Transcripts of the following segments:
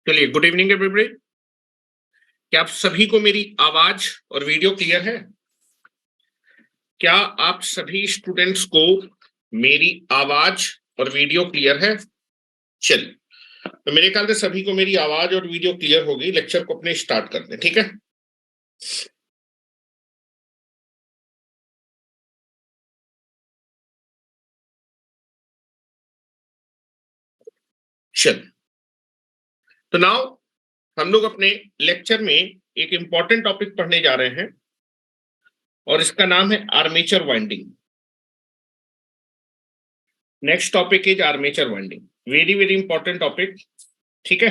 चलिए, good evening everybody. क्या आप सभी को मेरी आवाज और वीडियो क्लियर है? क्या आप सभी स्टूडेंट्स को मेरी आवाज और वीडियो क्लियर है? चलिए, तो मेरे ख्याल से सभी को मेरी आवाज और वीडियो क्लियर होगी। लेक्चर को अपने स्टार्ट करते हैं, ठीक है? चलिए, तो नाउ हम लोग अपने लेक्चर में एक इंपॉर्टेंट टॉपिक पढ़ने जा रहे हैं और इसका नाम है armature winding. Next topic is armature winding. Very very important topic, ठीक है?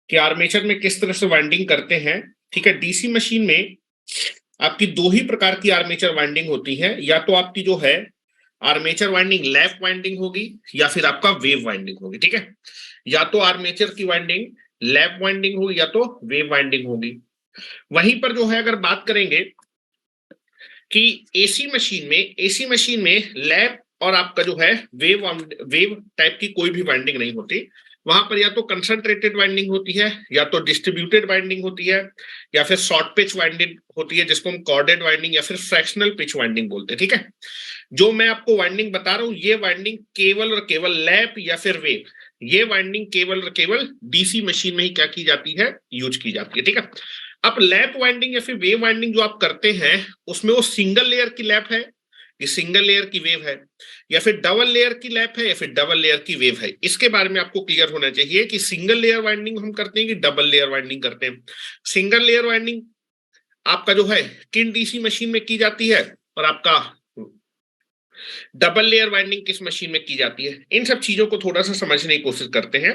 कि आर्मेचर में किस तरह से वाइंडिंग करते हैं। ठीक है, डीसी मशीन में आपकी दो ही प्रकार की आर्मेचर वाइंडिंग होती है। या तो आपकी जो है आर्मेचर वाइंडिंग लैप वाइंडिंग होगी या फिर आपका वेव वाइंडिंग होगी। ठीक है, या तो आर्मेचर की वाइंडिंग लैप वाइंडिंग होगी या तो वेव वाइंडिंग होगी। वहीं पर जो है अगर बात करेंगे कि एसी मशीन में लैप और आपका जो है वेव वेव टाइप की कोई भी वाइंडिंग नहीं होती। वहां पर या तो कंसंट्रेटेड वाइंडिंग होती है या तो डिस्ट्रीब्यूटेड वाइंडिंग होती है या फिर शॉर्ट पिच वाइंडिंग होती है जिसको हम कॉर्डेड वाइंडिंग या फिर फ्रैक्शनल पिच वाइंडिंग बोलते हैं। ठीक है, जो मैं आपको वाइंडिंग बता रहा हूं ये वाइंडिंग केवल और केवल लैप या फिर वेव, ये वाइंडिंग केवल और केवल डीसी मशीन में ही क्या की जाती है, यूज की जाती है। ठीक है, अब लैप वाइंडिंग या फिर वेव वाइंडिंग जो आप करते हैं उसमें वो सिंगल लेयर की लैप है, ये सिंगल लेयर की वेव है, या फिर डबल लेयर की लैप है या फिर डबल लेयर की वेव है। इसके बारे में आपको क्लियर होना चाहिए कि सिंगल लेयर वाइंडिंग हम करते हैं कि डबल लेयर वाइंडिंग करते हैं। सिंगल लेयर वाइंडिंग आपका जो है किन डीसी मशीन में की जाती है और आपका डबल लेयर वाइंडिंग किस मशीन में की जाती है, इन सब चीजों को थोड़ा सा समझने की कोशिश करते हैं।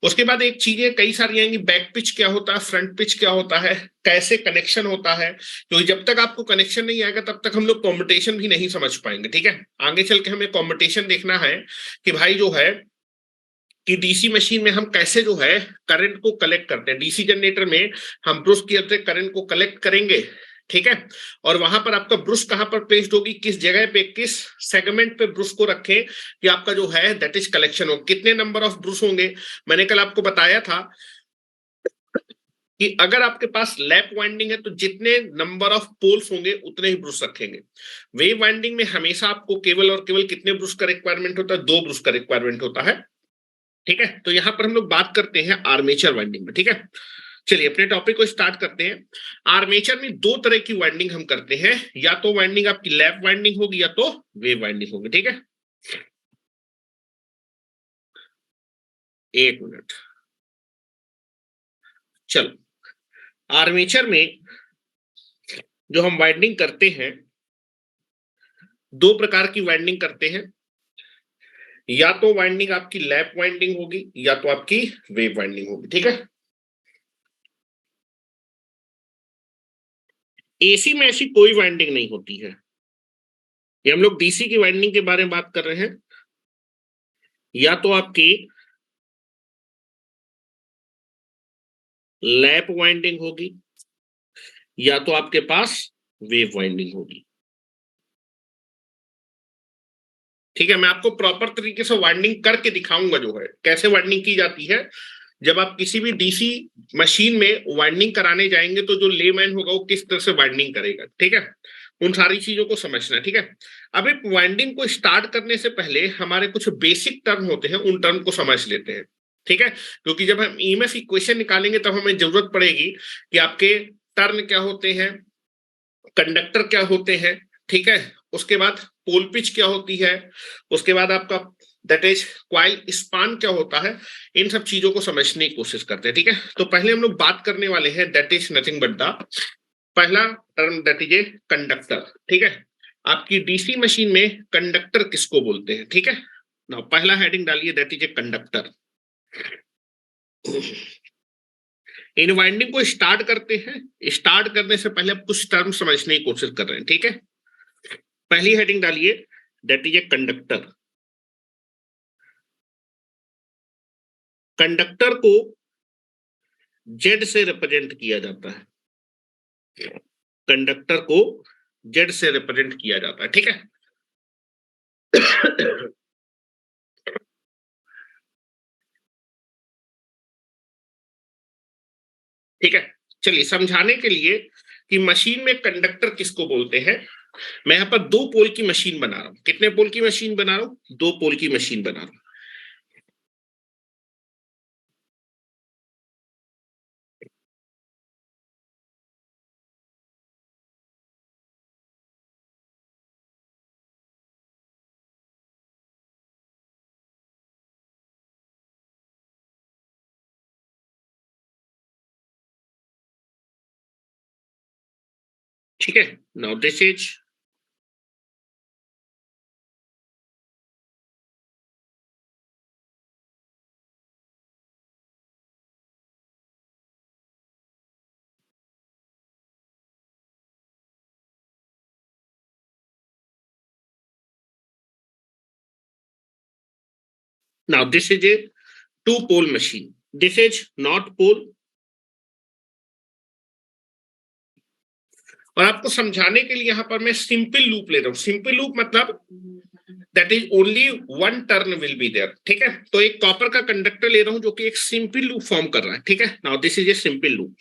उसके बाद एक चीजें कई सारी आएंगी, बैक पिच क्या होता है, फ्रंट पिच क्या होता है, कैसे कनेक्शन होता है। क्योंकि जब तक आपको कनेक्शन नहीं आएगा तब तक हम लोग कॉम्पिटिशन भी नहीं समझ पाएंगे। ठीक है, आगे चल के हमें कॉम्पिटिशन देखना है कि भाई जो है कि डीसी मशीन में हम कैसे जो है करंट को कलेक्ट करते हैं। डीसी जनरेटर में हम ब्रूश की से करंट को कलेक्ट करेंगे, ठीक है, और वहां पर आपका ब्रूश कहां पर प्लेस्ड होगी, किस जगह पे, किस सेगमेंट पे ब्रूश को रखें कि आपका जो है दैट इज कलेक्शन हो। कितने नंबर ऑफ ब्रूश होंगे, मैंने कल आपको बताया था कि अगर आपके पास लैप वाइंडिंग है तो जितने नंबर ऑफ पोल्स होंगे उतने ही ब्रूश रखेंगे। वेव वाइंडिंग में हमेशा आपको केवल और केवल कितने ब्रूश का रिक्वायरमेंट होता है, दो ब्रूश का रिक्वायरमेंट होता है। ठीक है, तो यहां पर हम लोग बात करते हैं आर्मेचर वाइंडिंग में। ठीक है, चलिए अपने टॉपिक को स्टार्ट करते हैं। आर्मेचर में दो तरह की वाइंडिंग हम करते हैं, या तो वाइंडिंग आपकी लैप वाइंडिंग होगी या तो वेव वाइंडिंग होगी। ठीक है, एक मिनट। चलो, आर्मेचर में जो हम वाइंडिंग करते हैं दो प्रकार की वाइंडिंग करते हैं, या तो वाइंडिंग आपकी लैप वाइंडिंग होगी या तो आपकी वेव वाइंडिंग होगी। ठीक है, एसी में ऐसी कोई वाइंडिंग नहीं होती है। ये हम लोग डीसी की वाइंडिंग के बारे में बात कर रहे हैं। या तो आपकी लैप वाइंडिंग होगी या तो आपके पास वेव वाइंडिंग होगी। ठीक है, मैं आपको प्रॉपर तरीके से वाइंडिंग करके दिखाऊंगा जो है कैसे वाइंडिंग की जाती है। जब आप किसी भी डीसी मशीन में वाइंडिंग कराने जाएंगे तो जो लेमैन होगा वो किस तरह से वाइंडिंग करेगा। ठीक है, उन सारी चीजों को समझना है। ठीक है, अब एक वाइंडिंग को स्टार्ट करने से पहले हमारे कुछ बेसिक टर्म होते हैं, उन टर्म को समझ लेते हैं। ठीक है, क्योंकि जब हम ईएमएफ इक्वेशन निकालेंगे तब हमें जरूरत पड़ेगी कि आपके टर्न क्या होते हैं, कंडक्टर क्या होते हैं। ठीक है, उसके बाद पोल पिच क्या होती है, उसके बाद आपका दैट इज क्वाइल स्पान क्या होता है। इन सब चीजों को समझने की कोशिश करते हैं। ठीक है, तो पहले हम लोग बात करने वाले हैं that is nothing but the पहला term that is a conductor. ठीक है, आपकी डीसी मशीन में कंडक्टर किसको बोलते हैं। ठीक है ना, पहला हेडिंग डालिए that is a conductor. In winding को स्टार्ट करते हैं, स्टार्ट करने से पहले आप कुछ टर्म समझने की कोशिश कर रहे हैं। ठीक है, पहली हेडिंग डालिए that is a conductor. Conductor को जेड से रिप्रेजेंट किया जाता है, कंडक्टर को जेड से रिप्रेजेंट किया जाता है। ठीक है, ठीक है, चलिए समझाने के लिए कि मशीन में कंडक्टर किसको बोलते हैं, मैं यहाँ पर 2 पोल की मशीन बना रहा हूं। कितने पोल की मशीन बना रहा हूं? 2 पोल की मशीन बना रहा हूं। ठीक है, now this is now this is a 2 pole machine, this is not pole. और आपको समझाने के लिए यहां पर मैं सिंपल लूप ले रहा हूं। सिंपल लूप मतलब that is only one turn will be there. ठीक है, तो एक कॉपर का कंडक्टर ले रहा हूं जो कि एक सिंपल लूप फॉर्म कर रहा है। ठीक है, now this is a simple loop.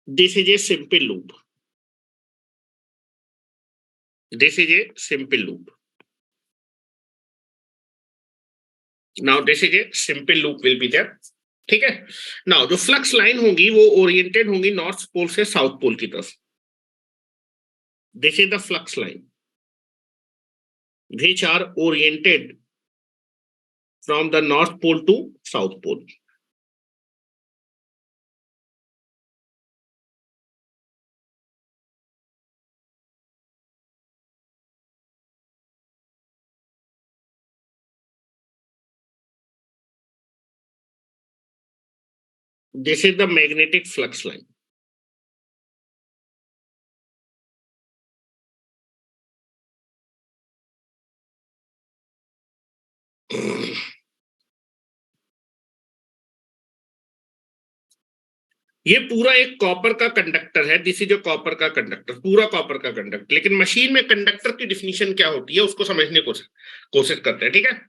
This is a simple loop, this is a simple loop. Now this is a simple loop will be there. ठीक है, नाउ जो फ्लक्स लाइन होंगी वो ओरिएंटेड होंगी नॉर्थ पोल से south pole की तरफ। This is the flux line which are oriented from the north pole to south pole. This is the magnetic flux line. ये पूरा एक कॉपर का कंडक्टर है। दिस इज जो कॉपर का कंडक्टर, पूरा कॉपर का कंडक्टर। लेकिन मशीन में कंडक्टर की डिफिनीशन क्या होती है उसको समझने की कोशिश करते हैं। ठीक है,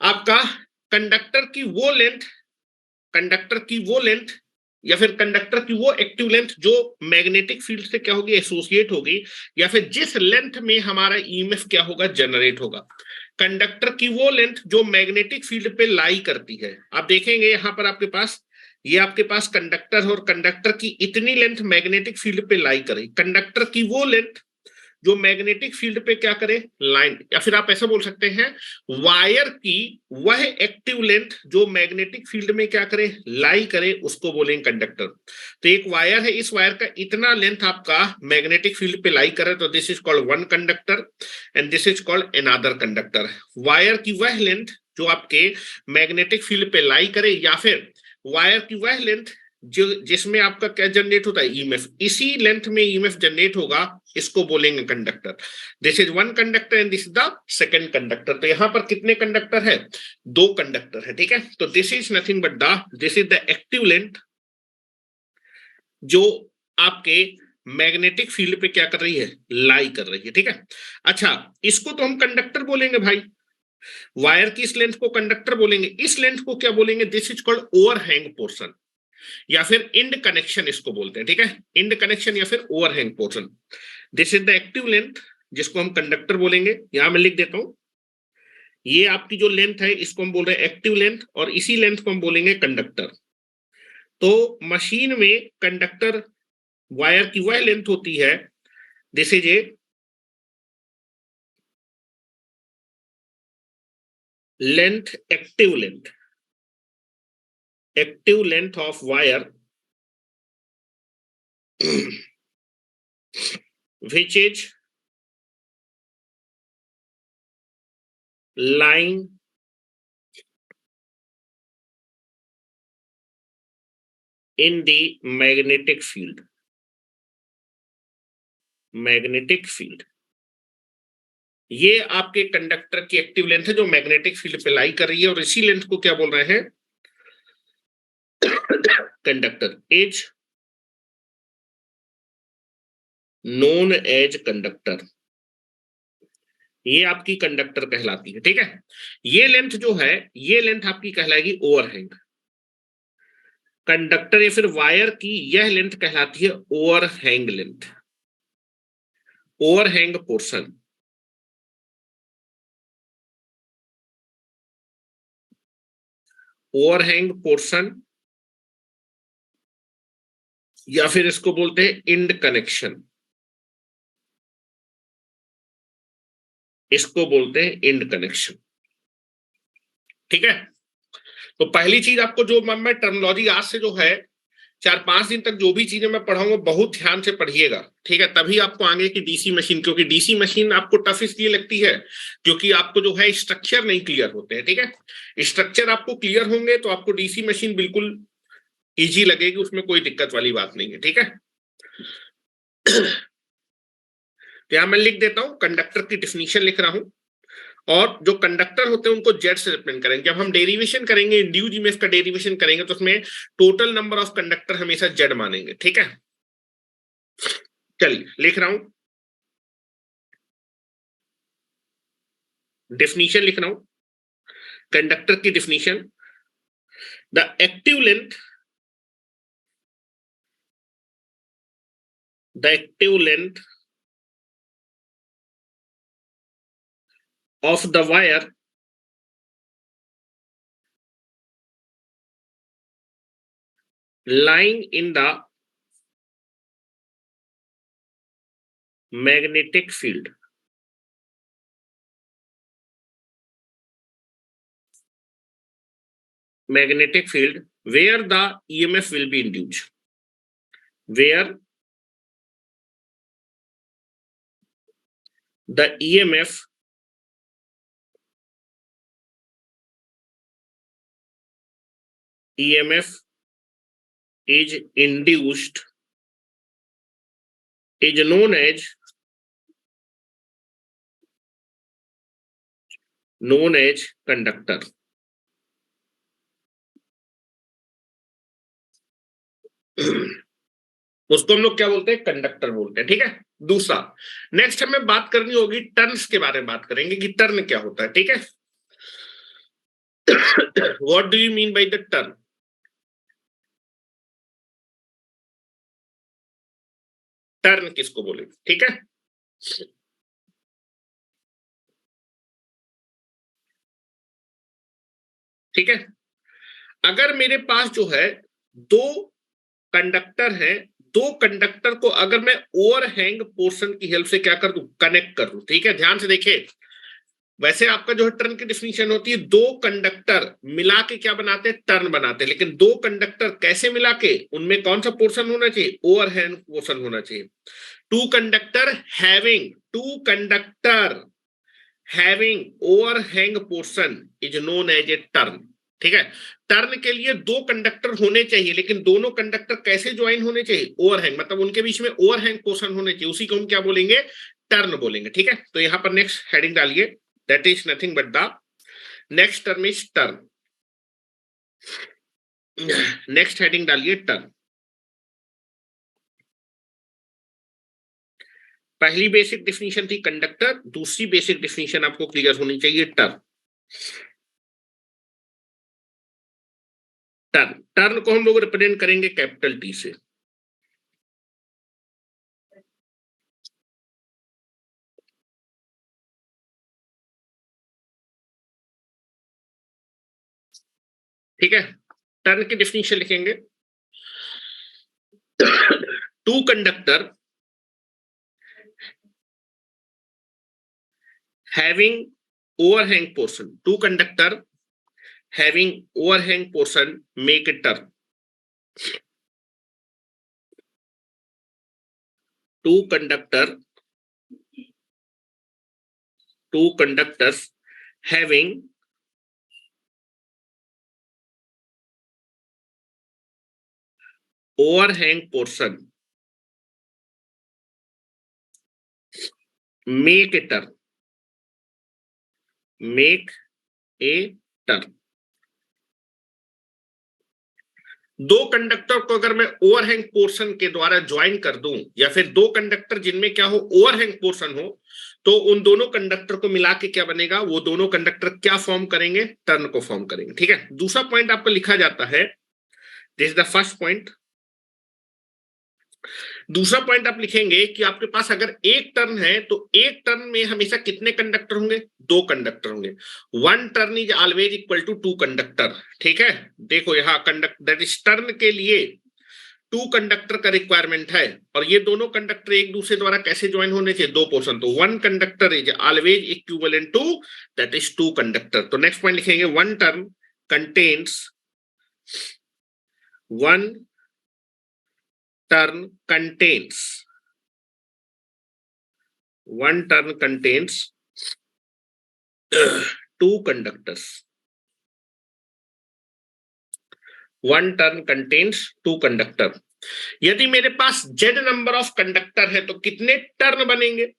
आपका कंडक्टर की वो लेंथ, कंडक्टर की वो लेंथ या फिर कंडक्टर की वो एक्टिव लेंथ जो मैग्नेटिक फील्ड से क्या होगी, एसोसिएट होगी, या फिर जिस लेंथ में हमारा ईएमएफ क्या होगा, जनरेट होगा। कंडक्टर की वो लेंथ जो मैग्नेटिक फील्ड पे लाई करती है। आप देखेंगे यहां पर आपके पास, ये आपके पास कंडक्टर है और कंडक्टर की इतनी लेंथ मैग्नेटिक फील्ड पे लाई करे। कंडक्टर की वो लेंथ जो मैग्नेटिक फील्ड पे क्या करे, लाइन, या फिर आप ऐसा बोल सकते हैं वायर की वह एक्टिव लेंथ जो मैग्नेटिक फील्ड में क्या करे, लाई करे, उसको बोलेंगे कंडक्टर। तो एक वायर है, इस वायर का इतना लेंथ आपका मैग्नेटिक फील्ड पे लाई करे, तो this is called one conductor and this is called another conductor. Wire की वह लेंथ जो आपके मैग्नेटिक फील्ड पे लाई करे, या फिर वायर की वह लेंथ जो जिसमें आपका क्या जनरेट होता है, ईएमएफ, इसी लेंथ में ईएमएफ जनरेट होगा, इसको बोलेंगे conductor. This is one conductor and this is the second conductor. तो यहां पर कितने कंडक्टर है, 2 कंडक्टर है। ठीक है, तो this is nothing but the, this is the active length जो आपके मैग्नेटिक फील्ड पे क्या कर रही है, लाई कर रही है। ठीक है, अच्छा, इसको तो हम कंडक्टर बोलेंगे भाई। वायर की इस लेंथ को कंडक्टर बोलेंगे, इस लेंथ को क्या बोलेंगे, this is called overhang portion, या फिर इंड कनेक्शन इसको बोलते हैं। ठीक है, इंड कनेक्शन या फिर overhang portion. This is the active length जिसको हम कंडक्टर बोलेंगे। यहां मैं लिख देता हूं, ये आपकी जो लेंथ है इसको हम बोल रहे हैं एक्टिव लेंथ, और इसी लेंथ को हम बोलेंगे कंडक्टर। तो मशीन में कंडक्टर वायर की वह लेंथ होती है, this is A length, active length, active length of wire which is lying in the magnetic field, magnetic field। ये आपके कंडक्टर की एक्टिव लेंथ है जो मैग्नेटिक फील्ड पे लाई कर रही है, और इसी लेंथ को क्या बोल रहे हैं? Conductor as known as conductor, ये आपकी कंडक्टर कहलाती है। ठीक है, ये लेंथ जो है, ये लेंथ आपकी कहलाएगी ओवरहैंग। कंडक्टर या फिर वायर की यह लेंथ कहलाती है overhang length, overhang portion. Overhang portion, या फिर इसको बोलते हैं इंड कनेक्शन, इसको बोलते हैं इंड कनेक्शन। ठीक है, तो पहली चीज आपको जो मैं टर्मिनोलॉजी आज से जो है 4-5 दिन तक जो भी चीजें मैं पढ़ाऊंगा बहुत ध्यान से पढ़िएगा। ठीक है, तभी आपको आगे की डीसी मशीन, क्योंकि डीसी मशीन आपको टफ इसलिए लगती है क्योंकि आपको जो है स्ट्रक्चर नहीं क्लियर होते हैं। ठीक है, स्ट्रक्चर आपको क्लियर होंगे तो आपको डीसी मशीन बिल्कुल इजी लगेगी, उसमें कोई दिक्कत वाली बात नहीं है। ठीक है, तो यहां मैं लिख देता हूं, कंडक्टर की डिफिनीशन लिख रहा हूं, और जो कंडक्टर होते हैं उनको जेड से रिप्रेजेंट करेंगे। जब हम डेरिवेशन करेंगे, इंड्यूज ईएमएफ का डेरिवेशन करेंगे, तो उसमें टोटल नंबर ऑफ कंडक्टर हमेशा जेड मानेंगे। ठीक है, चलिए लिख रहा हूं, डेफिनेशन लिख रहा हूं, कंडक्टर की definition. The active length, the active length of the wire lying in the magnetic field, magnetic field where the EMF will be induced, where the EMF is induced is known as conductor। उसको हम लोग क्या बोलते हैं? Conductor बोलते हैं। ठीक है, दूसरा नेक्स्ट हमें बात करनी होगी टर्न्स के बारे में, बात करेंगे कि टर्न क्या होता है। ठीक है, what do you mean by the turn? Turn किसको बोले? ठीक है, ठीक है, अगर मेरे पास जो है दो कंडक्टर है, दो कंडक्टर को अगर मैं ओवरहैंग पोर्शन की हेल्प से क्या कर दूं? कनेक्ट कर दूं। ठीक है, ध्यान से देखिए, वैसे आपका जो है टर्न की डिफिनीशन होती है, दो कंडक्टर मिला के क्या बनाते हैं? टर्न बनाते हैं। लेकिन दो कंडक्टर कैसे मिला के, उनमें कौन सा पोर्शन होना चाहिए? ओवरहैंग पोर्शन होना चाहिए। Two conductor having, two conductor having overhang portion is known as a turn. ठीक है, टर्न के लिए दो कंडक्टर होने चाहिए, लेकिन दोनों कंडक्टर कैसे ज्वाइन होने चाहिए? ओवरहैंग, मतलब उनके बीच में ओवरहैंग पोर्शन होने चाहिए, उसी को हम क्या बोलेंगे? टर्न बोलेंगे। ठीक है, तो यहां पर नेक्स्ट हेडिंग डालिए, that is nothing but the next term is turn. Next heading डालिए टर्न। पहली बेसिक डिफिनीशन थी कंडक्टर, दूसरी बेसिक डिफिनीशन आपको क्लियर होनी चाहिए टर्न। टर्न, टर्न को हम लोग रिप्रेजेंट करेंगे कैपिटल टी से। ठीक है, टर्न की डिफिनीशन लिखेंगे, two conductor having overhang portion, two conductor having overhang portion make a turn, two conductor, two conductors having overhang portion make a turn, make a turn. दो conductor को अगर मैं overhang portion के द्वारा join कर दूं, या फिर दो कंडक्टर जिनमें क्या हो, ओवरहैंग पोर्शन हो, तो उन दोनों कंडक्टर को मिला के क्या बनेगा, वो दोनों कंडक्टर क्या फॉर्म करेंगे, टर्न को फॉर्म करेंगे। ठीक है, दूसरा पॉइंट आपको लिखा जाता है, this is the first point. दूसरा पॉइंट आप लिखेंगे कि आपके पास अगर एक टर्न है तो एक टर्न में हमेशा कितने कंडक्टर होंगे, दो कंडक्टर होंगे। One turn is always equal to two conductor. ठीक है, देखो यहाँ कंडक्टर दैट इज टर्न के लिए टू कंडक्टर का रिक्वायरमेंट है, और ये दोनों कंडक्टर एक दूसरे द्वारा कैसे ज्वाइन होने चाहिए, दो पोर्शन। तो one conductor is always equivalent to that is two conductor. तो नेक्स्ट पॉइंट लिखेंगे, one turn contains one turn contains one turn contains two conductors। one turn contains two conductor। यदि मेरे पास z नंबर ऑफ कंडक्टर है तो कितने turn बनेंगे,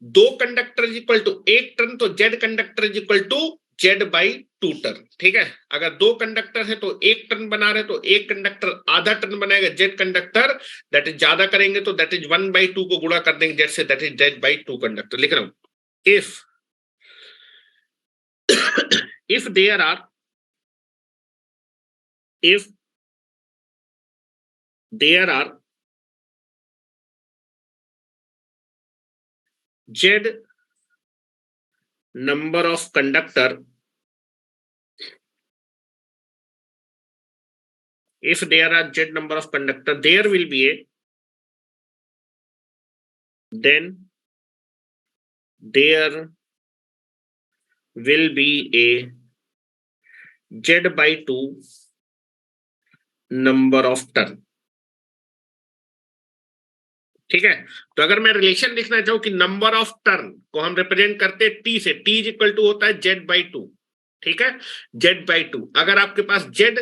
दो कंडक्टर इज इक्वल टू एक टर्न, तो z conductor is equal to Z by two turn. ठीक है, अगर दो कंडक्टर है तो एक टर्न बना रहे तो एक कंडक्टर आधा टर्न बनाएगा, जेड कंडक्टर दैट इज ज्यादा करेंगे तो दैट इज 1/2 को गुणा कर देंगे जेड से, that is Z by two conductor. लिख रहा हूं, if there are if there are z number of conductor, if there are z number of conductor, there will be a, then there will be a z by 2 number of turn। ठीक है, तो अगर मैं relation लिखना चाहूं कि number of turn को हम रिप्रेजेंट करते हैं टी से, टी इज इक्वल टू होता है जेड बाई टू। ठीक है, जेड बाई टू। अगर आपके पास जेड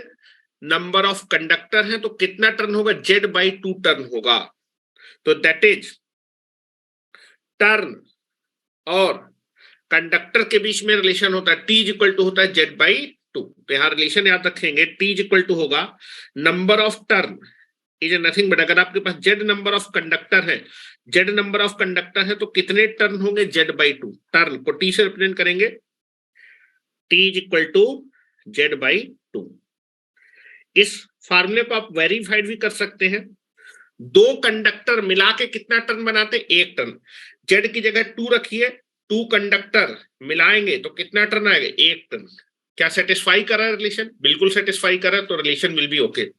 नंबर ऑफ कंडक्टर है तो कितना टर्न होगा, जेड बाई टू टर्न होगा। तो दैट इज टर्न और कंडक्टर के बीच में रिलेशन होता है, टी इज इक्वल टू होता है जेड बाई टू। तो यहां रिलेशन याद रखेंगे, टी इज इक्वल टू होगा number of turn is nothing but, अगर आपके पास जेड नंबर ऑफ कंडक्टर है, जेड नंबर ऑफ कंडक्टर है तो कितने टर्न होंगे, जेड बाई टू। टर्न को टी से रिप्रेजेंट करेंगे, T is equal to Z by two. इस फार्मूले को आप वेरीफाइड भी कर सकते हैं। दो कंडक्टर मिला के कितना टर्न बनाते हैं, एक टर्न। जेड की जगह टू रखिए, टू कंडक्टर मिलाएंगे तो कितना टर्न आएगा, एक टर्न। क्या सेटिस्फाई कर रहा है रिलेशन, बिल्कुल सेटिस्फाई कर रहा है, तो relation will be okay.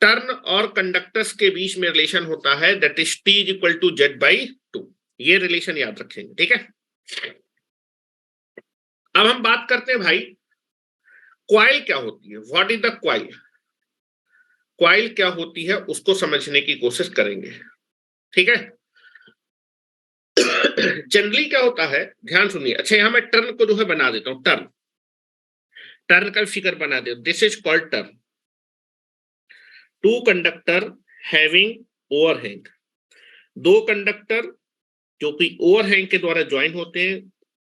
Turn और कंडक्टर्स के बीच में रिलेशन होता है that is T is equal to Z by two. ये रिलेशन याद रखेंगे। ठीक है, अब हम बात करते हैं भाई क्वाइल क्या होती है, what is the coil. Coil क्या होती है उसको समझने की कोशिश करेंगे। ठीक है, जनरली क्या होता है, ध्यान सुनिए। अच्छा, यहां मैं टर्न को जो है बना देता हूं, टर्न, टर्न का फिगर बना दे, this is called turn. Two conductor having overhang, दो कंडक्टर जो कि ओवरहैंग के द्वारा ज्वाइन होते हैं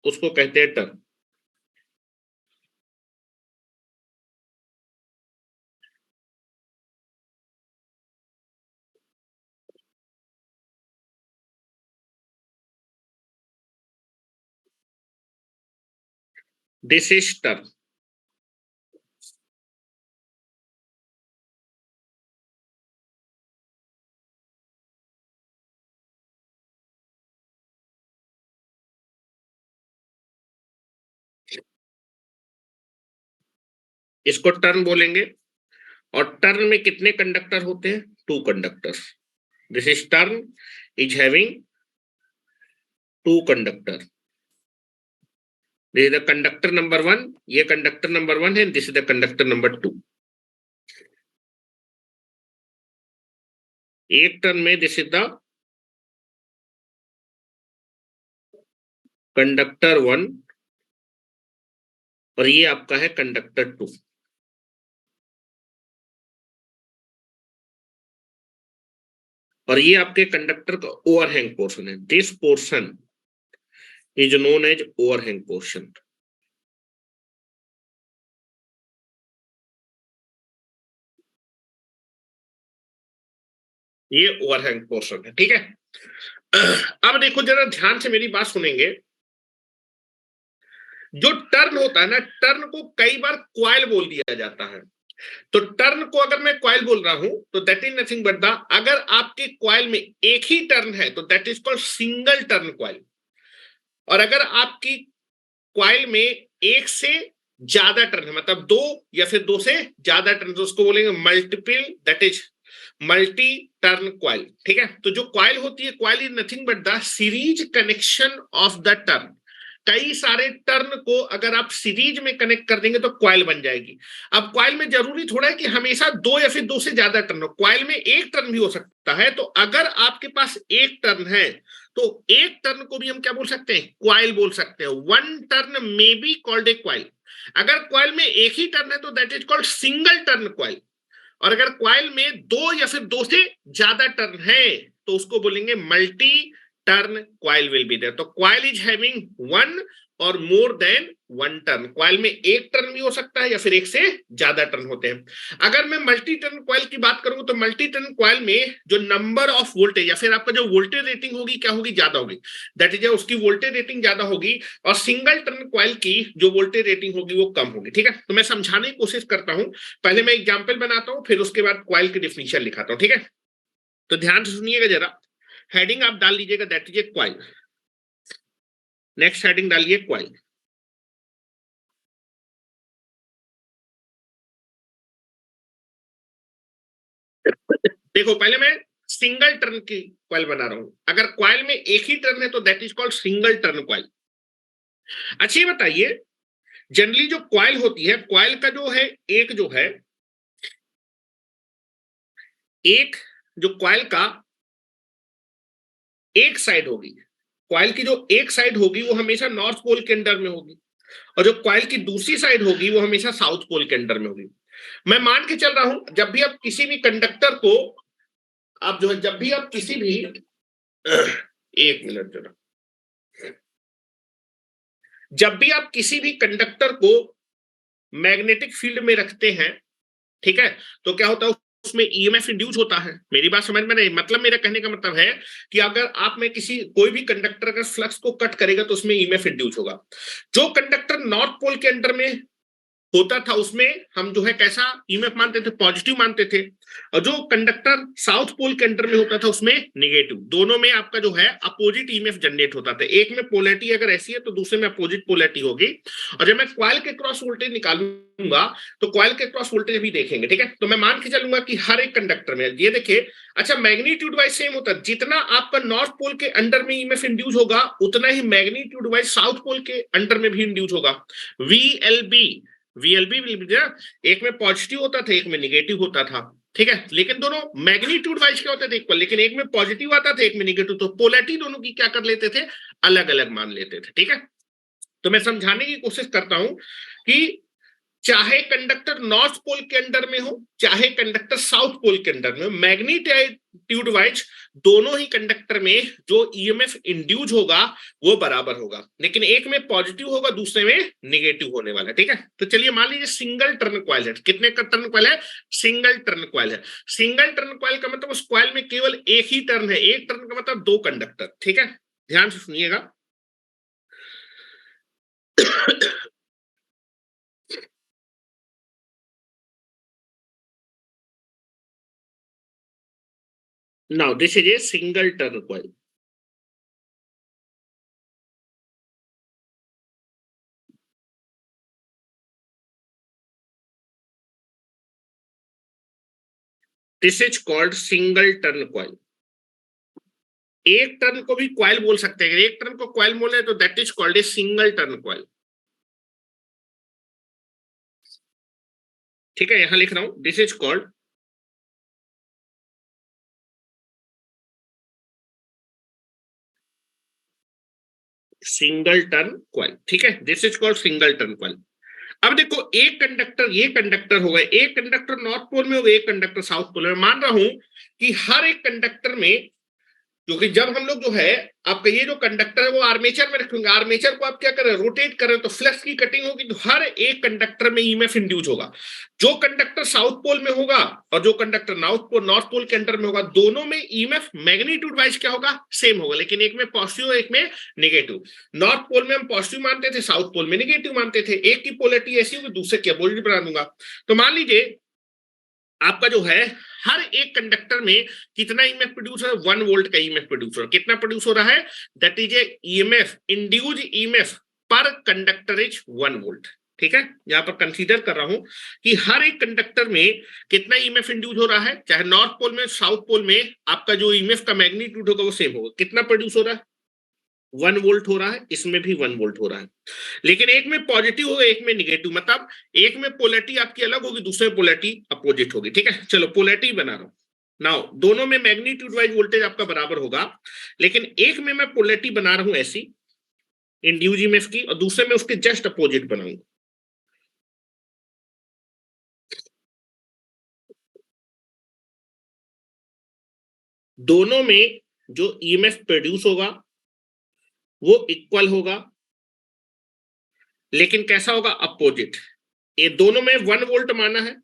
उसको कहते हैं टर्न। This is turn. इसको टर्न बोलेंगे, और टर्न में कितने कंडक्टर होते हैं, two conductor. This is turn is having two conductor. This is the conductor number one, ये कंडक्टर नंबर वन है, this is the conductor number two. एक टर्न में this is the conductor one, और ये आपका है कंडक्टर टू। और ये आपके कंडक्टर का ओवरहैंग पोर्शन है, this portion is known as overhang portion. ये ओवरहैंग पोर्शन है, ठीक है। अब देखो जरा ध्यान से मेरी बात सुनेंगे। जो टर्न होता है ना, टर्न को कई बार क्वाइल बोल दिया जाता है। तो टर्न को अगर मैं क्वाइल बोल रहा हूं तो that is nothing but the, अगर आपके क्वाइल में एक ही टर्न है तो that is called single turn coil. और अगर आपकी क्वाइल में एक से ज्यादा टर्न है, मतलब दो या फिर दो से ज्यादा टर्न, तो उसको बोलेंगे multiple, that is multi turn coil, ठीक है। तो जो क्वाइल होती है, coil is nothing but the series connection of the turn. कई सारे टर्न को अगर आप सीरीज में कनेक्ट कर देंगे तो क्वाइल बन जाएगी। अब क्वाइल में जरूरी थोड़ा है कि हमेशा दो या फिर दो से ज्यादा टर्न हो, क्वाइल में एक टर्न भी हो सकता है। तो अगर आपके पास एक टर्न है तो एक टर्न को भी हम क्या बोल सकते हैं, क्वाइल बोल सकते हैं। One turn may be called a coil. अगर क्वाइल में एक ही टर्न है तो that is called single turn coil. और अगर क्वाइल में दो या फिर दो से ज्यादा टर्न है तो उसको बोलेंगे multi turn coil will be there. तो क्वाइल इज हैविंग वन और more than one turn. Coil में एक टर्न भी हो सकता है या फिर एक से ज्यादा टर्न होते हैं। अगर मैं मल्टी टर्न क्वाइल की बात करूं तो मल्टी टर्न क्वाइल में जो नंबर ऑफ वोल्टेज या फिर आपका जो वोल्टेज रेटिंग होगी क्या होगी, ज्यादा होगी। दैट इज उसकी वोल्टेज रेटिंग ज्यादा होगी। और सिंगल टर्न क्वाइल की जो वोल्टेज रेटिंग होगी वो कम होगी, ठीक है। तो मैं समझाने की कोशिश करता हूं। पहले मैं एग्जाम्पल बनाता हूं, फिर उसके बाद क्वाइल की डिफिनेशन लिखाता हूं, ठीक है। तो ध्यान से सुनिएगा जरा। हेडिंग आप डाल लीजिएगा that is A coil. Next heading डालिए क्वाइल। देखो पहले मैं सिंगल टर्न की क्वाइल बना रहा हूं। अगर क्वाइल में एक ही टर्न है तो that is called single turn coil. अच्छा ये बताइए, जनरली जो क्वाइल होती है, क्वाइल का जो है एक जो है, एक जो क्वाइल का एक साइड होगी, क्वाइल की जो एक साइड होगी वो हमेशा नॉर्थ पोल के अंडर में होगी। और जो क्वाइल की दूसरी साइड होगी वो हमेशा साउथ पोल के अंडर में होगी। मैं मान के चल रहा हूं जब भी आप किसी भी कंडक्टर को, आप जो है जब भी आप किसी भी एक मिनट जरा, जब भी आप किसी भी कंडक्टर को मैग्नेटिक फील्ड में रखते हैं, ठीक है, तो क्या होता है उसमें ईएमएफ इंड्यूस होता है। मेरी बात समझ में नहीं, मतलब मेरा कहने का मतलब है कि अगर आप में किसी कोई भी कंडक्टर अगर फ्लक्स को कट करेगा तो उसमें ईएमएफ इंड्यूस होगा। जो कंडक्टर नॉर्थ पोल के अंडर में होता था उसमें हम जो है कैसा ईएमएफ मानते थे, पॉजिटिव मानते थे। और जो कंडक्टर साउथ पोल के अंडर में होता था उसमें निगेटिव। दोनों में आपका जो है अपोजिट ईएमएफ जनरेट होता था। एक में पोलैरिटी अगर ऐसी है तो दूसरे में अपोजिट पोलैरिटी होगी। और जब मैं क्वाइल के क्रॉस वोल्टेज निकालूंगा तो क्वाइल के क्रॉस वोल्टेज भी देखेंगे, ठीक है। तो मैं मान के चलूंगा कि हर एक कंडक्टर में ये देखिए, अच्छा मैग्नीट्यूड वाइज सेम होता है। जितना आपका नॉर्थ पोल के अंडर में ईएमएफ इंड्यूस होगा उतना ही मैग्नीट्यूड वाइज साउथ पोल के अंडर में भी इंड्यूस होगा। वीएलबी वीएलबी एक में पॉजिटिव होता था एक में निगेटिव होता था, ठीक है। लेकिन दोनों मैग्नीट्यूड वाइज क्या होता था एक पर, लेकिन एक में पॉजिटिव आता था एक में निगेटिव। तो पोलैरिटी दोनों की क्या कर लेते थे, अलग अलग मान लेते थे, ठीक है। तो मैं समझाने की कोशिश करता हूं कि चाहे कंडक्टर नॉर्थ पोल के अंडर में हो चाहे कंडक्टर साउथ पोल के अंडर में हो, मैग्नीट्यूड वाइज दोनों ही कंडक्टर में जो ईएमएफ इंड्यूस होगा वो बराबर होगा। लेकिन एक में पॉजिटिव होगा दूसरे में निगेटिव होने वाला है, ठीक है। तो चलिए मान लीजिए सिंगल टर्न क्वाइल है। कितने का टर्न क्वाइल है, सिंगल टर्न क्वाइल है। सिंगल टर्न क्वाइल का मतलब उस क्वाइल में केवल एक ही टर्न है। एक टर्न का मतलब दो कंडक्टर, ठीक है। ध्यान से सुनिएगा। Now this is a single turn coil. This is called single turn coil. एक टर्न को भी क्वाइल बोल सकते हैं। एक टर्न को क्वाइल बोले तो that is called a single turn coil, ठीक है। यहां लिख रहा हूं this is called single turn coil, ठीक है। This is called single turn coil. अब देखो एक कंडक्टर, ये कंडक्टर हो गए, एक कंडक्टर नॉर्थ पोल में हो गए, एक कंडक्टर साउथ पोल में। मान रहा हूं कि हर एक कंडक्टर में क्योंकि जब हम लोग जो है आपका ये जो कंडक्टर है वो आर्मेचर में रखेंगे, आर्मेचर को आप क्या करें, रोटेट करें, तो फ्लक्स की कटिंग होगी, तो हर एक कंडक्टर में ईएमएफ इंड्यूस होगा। जो कंडक्टर साउथ पोल में होगा और जो कंडक्टर नॉर्थ पोल के अंदर में होगा, दोनों में ईएमएफ मैग्नीट्यूड वाइज क्या होगा, सेम होगा, लेकिन एक में पॉजिटिव एक में नेगेटिव। नॉर्थ पोल में हम पॉजिटिव मानते थे, साउथ पोल में नेगेटिव मानते थे। एक की पोलरिटी ऐसी होगी, दूसरे की अपोजिट बना दूंगा। तो मान लीजिए आपका जो है हर एक कंडक्टर में कितना ईएमएफ प्रोड्यूस हो रहा है, 1 वोल्ट का ईएमएफ प्रोड्यूस हो रहा है। कितना प्रोड्यूस हो रहा है, that is A EMF, induced EMF पर कंडक्टर इज 1 वोल्ट। ठीक है, यहां पर कंसीडर कर रहा हूं कि हर एक कंडक्टर में कितना ईएमएफ इंड्यूस हो रहा है, चाहे नॉर्थ पोल में साउथ पोल में, आपका जो ईएमएफ का मैग्नीट्यूड होगा वो सेम होगा। कितना प्रोड्यूस हो रहा है, 1 वोल्ट हो रहा है, इसमें भी 1 वोल्ट हो रहा है। लेकिन एक में पॉजिटिव होगा, एक में निगेटिव, मतलब एक में पोलैरिटी आपकी अलग होगी, दूसरे में पोलैरिटी अपोजिट होगी। ठीक है, चलो पोलैरिटी बना रहा हूं। नाउ दोनों में मैग्नीट्यूड वाइज वोल्टेज आपका बराबर होगा, लेकिन एक में मैं पोलैरिटी बना रहा हूं ऐसी इंड्यूस ईएमएफ की, और दूसरे में उसके जस्ट अपोजिट बनाऊंगा। दोनों में जो ईएमएफ प्रोड्यूस होगा वो इक्वल होगा, लेकिन कैसा होगा, अपोजिट। ये दोनों में 1 वोल्ट माना है,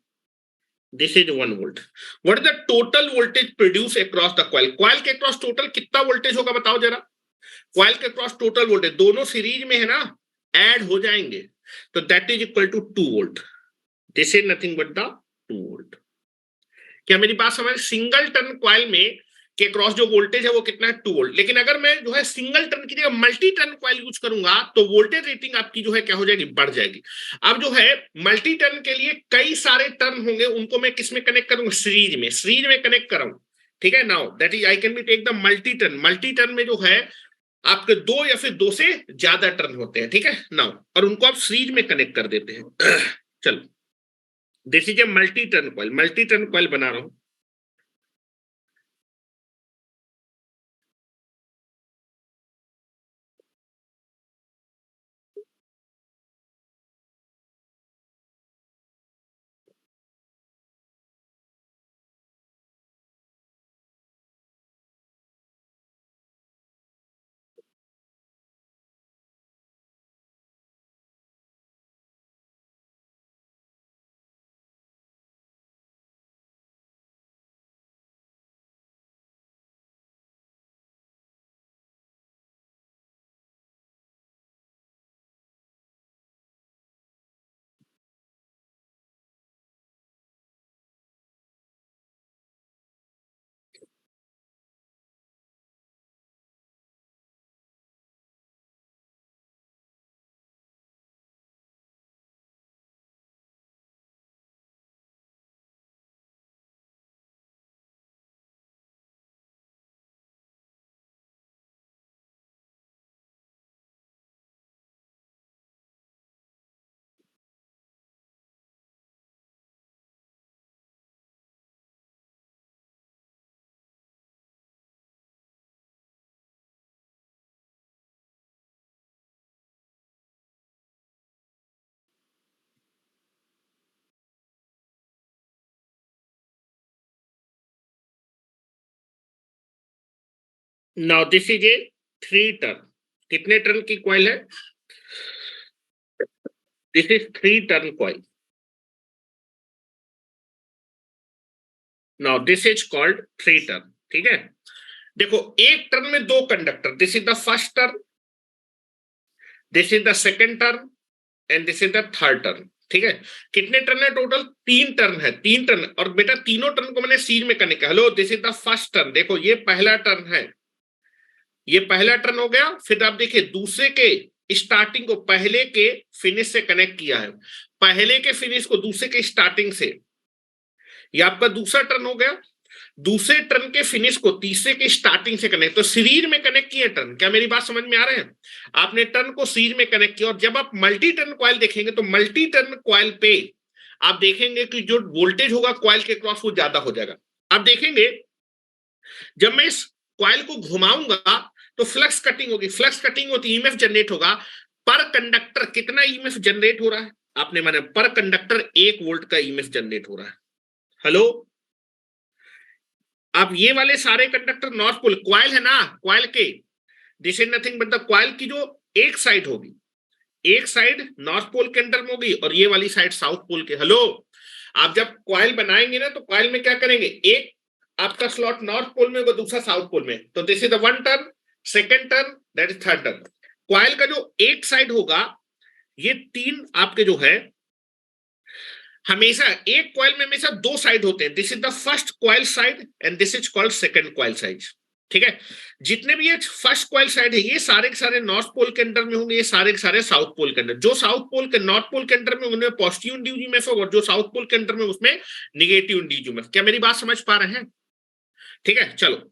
this is 1 volt. What is the total voltage produce across the coil, coil के अक्रॉस टोटल कितना वोल्टेज होगा बताओ जरा। कॉइल के अक्रॉस टोटल वोल्टेज, दोनों सीरीज में है ना, ऐड हो जाएंगे, तो that is equal to 2 volt. This is nothing but the 2 volt. क्या मेरी बात समझ, सिंगल टर्न कॉइल में के क्रॉस जो वोल्टेज है वो कितना है, 2 वोल्ट। लेकिन अगर मैं जो है सिंगल टर्न की जगह मल्टी टर्न कॉइल यूज करूंगा तो वोल्टेज रेटिंग आपकी जो है क्या हो जाएगी, बढ़ जाएगी। अब जो है मल्टी टर्न के लिए कई सारे टर्न होंगे, उनको मैं किस में कनेक्ट करूंगा, सीरीज में कनेक्ट कराऊं। ठीक है, now that is I can be take the multi turn. Multi turn में जो है आपके 2 या फिर 2 से ज्यादा टर्न होते हैं। ठीक है, नाउ और उनको आप सीरीज में कनेक्ट कर देते हैं। चलो, this is a multi turn coil, multi turn coil बना रहा हूं। Now this is A 3 turn, कितने टर्न की कॉइल है, this is 3 turn coil. Now this is called 3 turn. ठीक है, देखो एक टर्न में 2 conductor, this is the first turn, this is the second turn and this is the third turn. ठीक है, कितने टर्न है टोटल, 3 टर्न है, 3 टर्न। और बेटा तीनों टर्न को मैंने सीरीज में कनेक्ट किया। Hello, this is the first turn, देखो ये पहला टर्न है, ये पहला टर्न हो गया। फिर आप देखिए दूसरे के स्टार्टिंग को पहले के फिनिश से कनेक्ट किया है, पहले के फिनिश को दूसरे के स्टार्टिंग से, ये आपका दूसरा टर्न हो गया। दूसरे टर्न के फिनिश को तीसरे के स्टार्टिंग से कनेक्ट, तो सीरीज में कनेक्ट किया टर्न। क्या मेरी बात समझ में आ रहे हैं, आपने टर्न को सीरीज में कनेक्ट किया। और जब आप मल्टी टर्न कॉइल देखेंगे तो मल्टी टर्न कॉइल पे आप देखेंगे कि जो वोल्टेज होगा कॉइल के क्रॉस वो ज्यादा हो जाएगा। आप देखेंगे जब मैं इस कॉइल को घुमाऊंगा तो फ्लक्स कटिंग होगी, फ्लक्स कटिंग होती ईएमएफ जनरेट होगा। पर कंडक्टर कितना ईएमएफ जनरेट हो रहा है, आपने माना पर कंडक्टर 1 वोल्ट का ईएमएफ जनरेट हो रहा है। हेलो, अब ये वाले सारे कंडक्टर नॉर्थ पोल, क्वाइल है ना, क्वाइल के, this is nothing but the coil की जो एक साइड होगी, एक साइड नॉर्थ पोल के अंदर में होगी और ये वाली साइड साउथ पोल के। हेलो, आप जब क्वाइल बनाएंगे ना तो क्वाइल में क्या करेंगे, एक आपका स्लॉट नॉर्थ पोल में होगा, दूसरा साउथ पोल में, तो this is the one turn, second turn, that is third turn. Coil का जो एक साइड होगा, ये तीन आपके जो है, हमेशा एक क्वाइल में हमेशा दो साइड होते हैं, this is the first coil side and this is called second coil side. ठीक है, जितने भी ये फर्स्ट क्वाइल साइड है ये सारे के सारे नॉर्थ पोल के अंदर में होंगे, ये सारे के सारे साउथ पोल के अंदर। जो साउथ पोल के नॉर्थ पोल के अंदर में उनमें पॉजिटिव इंड्यूस ईएमएफ होगा और जो साउथ पोल के अंदर में उसमें निगेटिव इंड्यूस ईएमएफ। क्या मेरी बात समझ पा रहे हैं? ठीक है, चलो,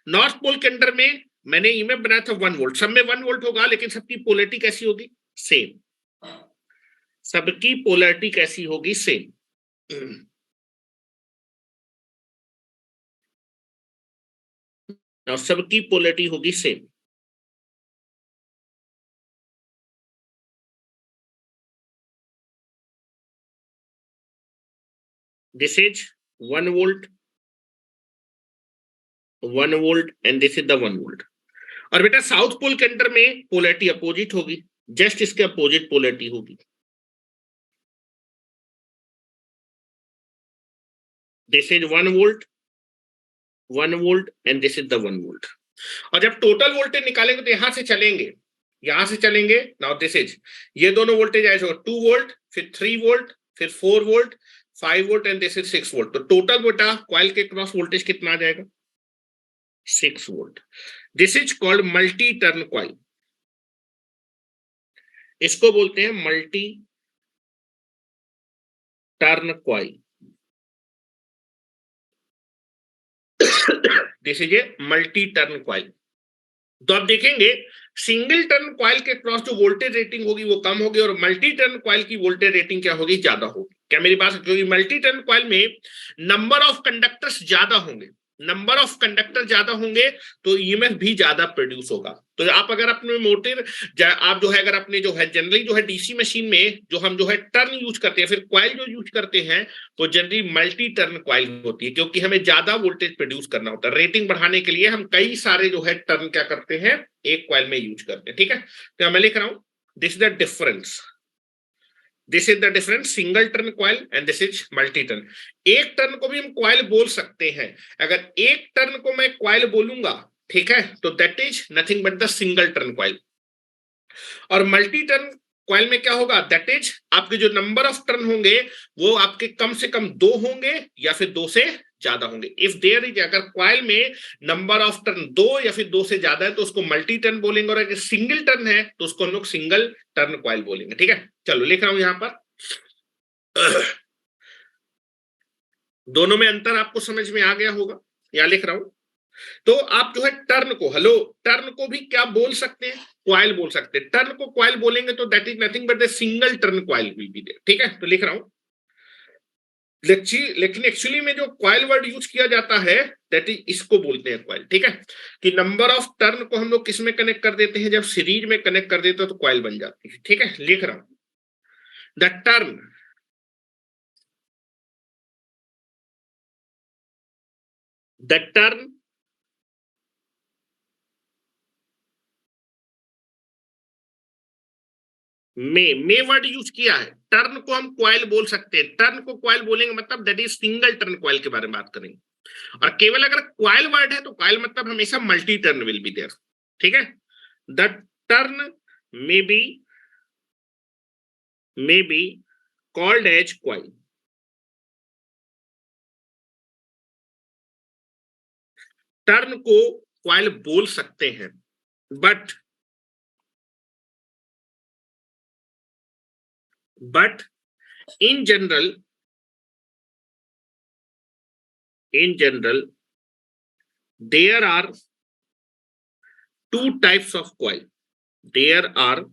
नॉर्थ पोल के अंदर में मैंने ईएमएफ बनाया था 1 वोल्ट, सब में 1 वोल्ट होगा, लेकिन सबकी पोलैरिटी कैसी होगी, सेम, सबकी पोलैरिटी कैसी होगी, सेम। और सबकी पोलैरिटी होगी same. This is 1 volt, 1 volt and this is the 1 volt. और बेटा साउथ पोल के अंदर में पोलैरिटी अपोजिट होगी, जस्ट इसके अपोजिट पोलैरिटी होगी। This is 1 volt, 1 volt and this is the 1 volt. और जब टोटल वोल्टेज निकालेंगे तो यहां से चलेंगे, यहां से चलेंगे, नाउ दिस इज, ये दोनों वोल्टेज ऐसे होगा, 2 वोल्ट, फिर 3 वोल्ट, फिर 4 volt, 5 volt and this is 6 volt. तो टोटल बेटा कॉइल के क्रॉस वोल्टेज कितना आ जाएगा, 6 volt. This is called multi turn coil, इसको बोलते हैं multi turn coil. This is a multi turn coil. तो आप देखेंगे सिंगल टर्न कॉइल के क्रॉस जो वोल्टेज रेटिंग होगी वो कम होगी और मल्टी टर्न कॉइल की वोल्टेज रेटिंग क्या होगी, ज्यादा होगी। क्या मेरी बात, क्योंकि मल्टी टर्न कॉइल में नंबर ऑफ कंडक्टर्स ज्यादा होंगे, नंबर ऑफ कंडक्टर ज्यादा होंगे तो ईएमएफ भी ज्यादा प्रोड्यूस होगा। तो आप अगर अपने मोटर, आप जो है अगर अपने जो है जनरली जो है डीसी मशीन में जो हम जो है टर्न यूज करते हैं, फिर क्वाइल जो यूज करते हैं वो जनरली मल्टी टर्न क्वाइल होती है, क्योंकि हमें ज्यादा वोल्टेज प्रोड्यूस करना होता है। रेटिंग बढ़ाने के लिए हम कई सारे जो है टर्न क्या करते हैं, एक क्वाइल में यूज करते हैं। ठीक है, तो मैं लिख रहा हूं this is the difference, this is the difference single turn coil and this is multi turn. एक टर्न को भी हम क्वाइल बोल सकते हैं, अगर एक टर्न को मैं क्वाइल बोलूंगा, ठीक है, तो that is nothing but the single turn coil. और मल्टी टर्न क्वाइल में क्या होगा, दैट इज आपके जो नंबर ऑफ टर्न होंगे वो आपके कम से कम 2 होंगे या फिर 2 से ज्यादा होंगे। इफ देयर इज, अगर क्वाइल में नंबर ऑफ टर्न 2 या फिर 2 से ज्यादा है तो उसको मल्टी टर्न बोलेंगे, और अगर सिंगल टर्न है तो उसको हम लोग सिंगल टर्न क्वाइल बोलेंगे। ठीक है, चलो लिख रहा हूं यहां पर, दोनों में अंतर आपको समझ में आ गया होगा, यहां लिख रहा हूं। तो आप जो है टर्न को, हेलो, टर्न को भी क्या बोल सकते हैं, क्वाइल बोल सकते हैं। टर्न को क्वाइल बोलेंगे तो that is nothing but the single turn coil will be there. ठीक है, तो लिख रहा हूं, लेकिन एक्चुअली में जो क्वाइल वर्ड यूज किया जाता है दैट इज, इसको बोलते हैं क्वाइल। ठीक है, कि नंबर ऑफ टर्न को हम लोग किस में कनेक्ट कर देते हैं, जब सीरीज में कनेक्ट कर देते हैं तो क्वाइल बन जाती है। ठीक है, लिख रहा हूं, द टर्न द टर्न में वर्ड यूज किया है, टर्न को हम क्वाइल बोल सकते हैं। टर्न को क्वाइल बोलेंगे मतलब that is single turn coil के बारे में बात करेंगे। और केवल अगर क्वाइल वर्ड है तो क्वाइल मतलब हमेशा multi turn will be there. ठीक है, the turn may be called as coil. Turn को क्वाइल बोल सकते हैं, but in general there are two types of coil. There are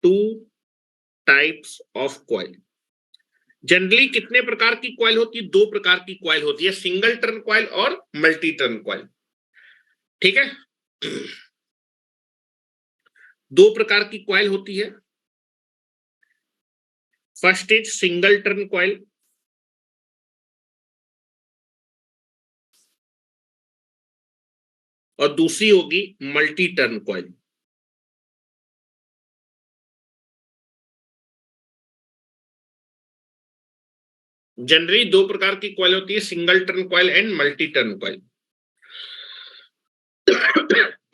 two types of coil. Generally कितने प्रकार की क्वाइल होती है, 2 प्रकार की क्वाइल होती है, सिंगल टर्न क्वाइल और मल्टी टर्न क्वाइल। ठीक है, 2 प्रकार की क्वाइल होती है। First is single turn coil, और दूसरी होगी मल्टी टर्न कॉइल। जनरली दो प्रकार की कॉइल होती है, single turn coil and multi turn coil.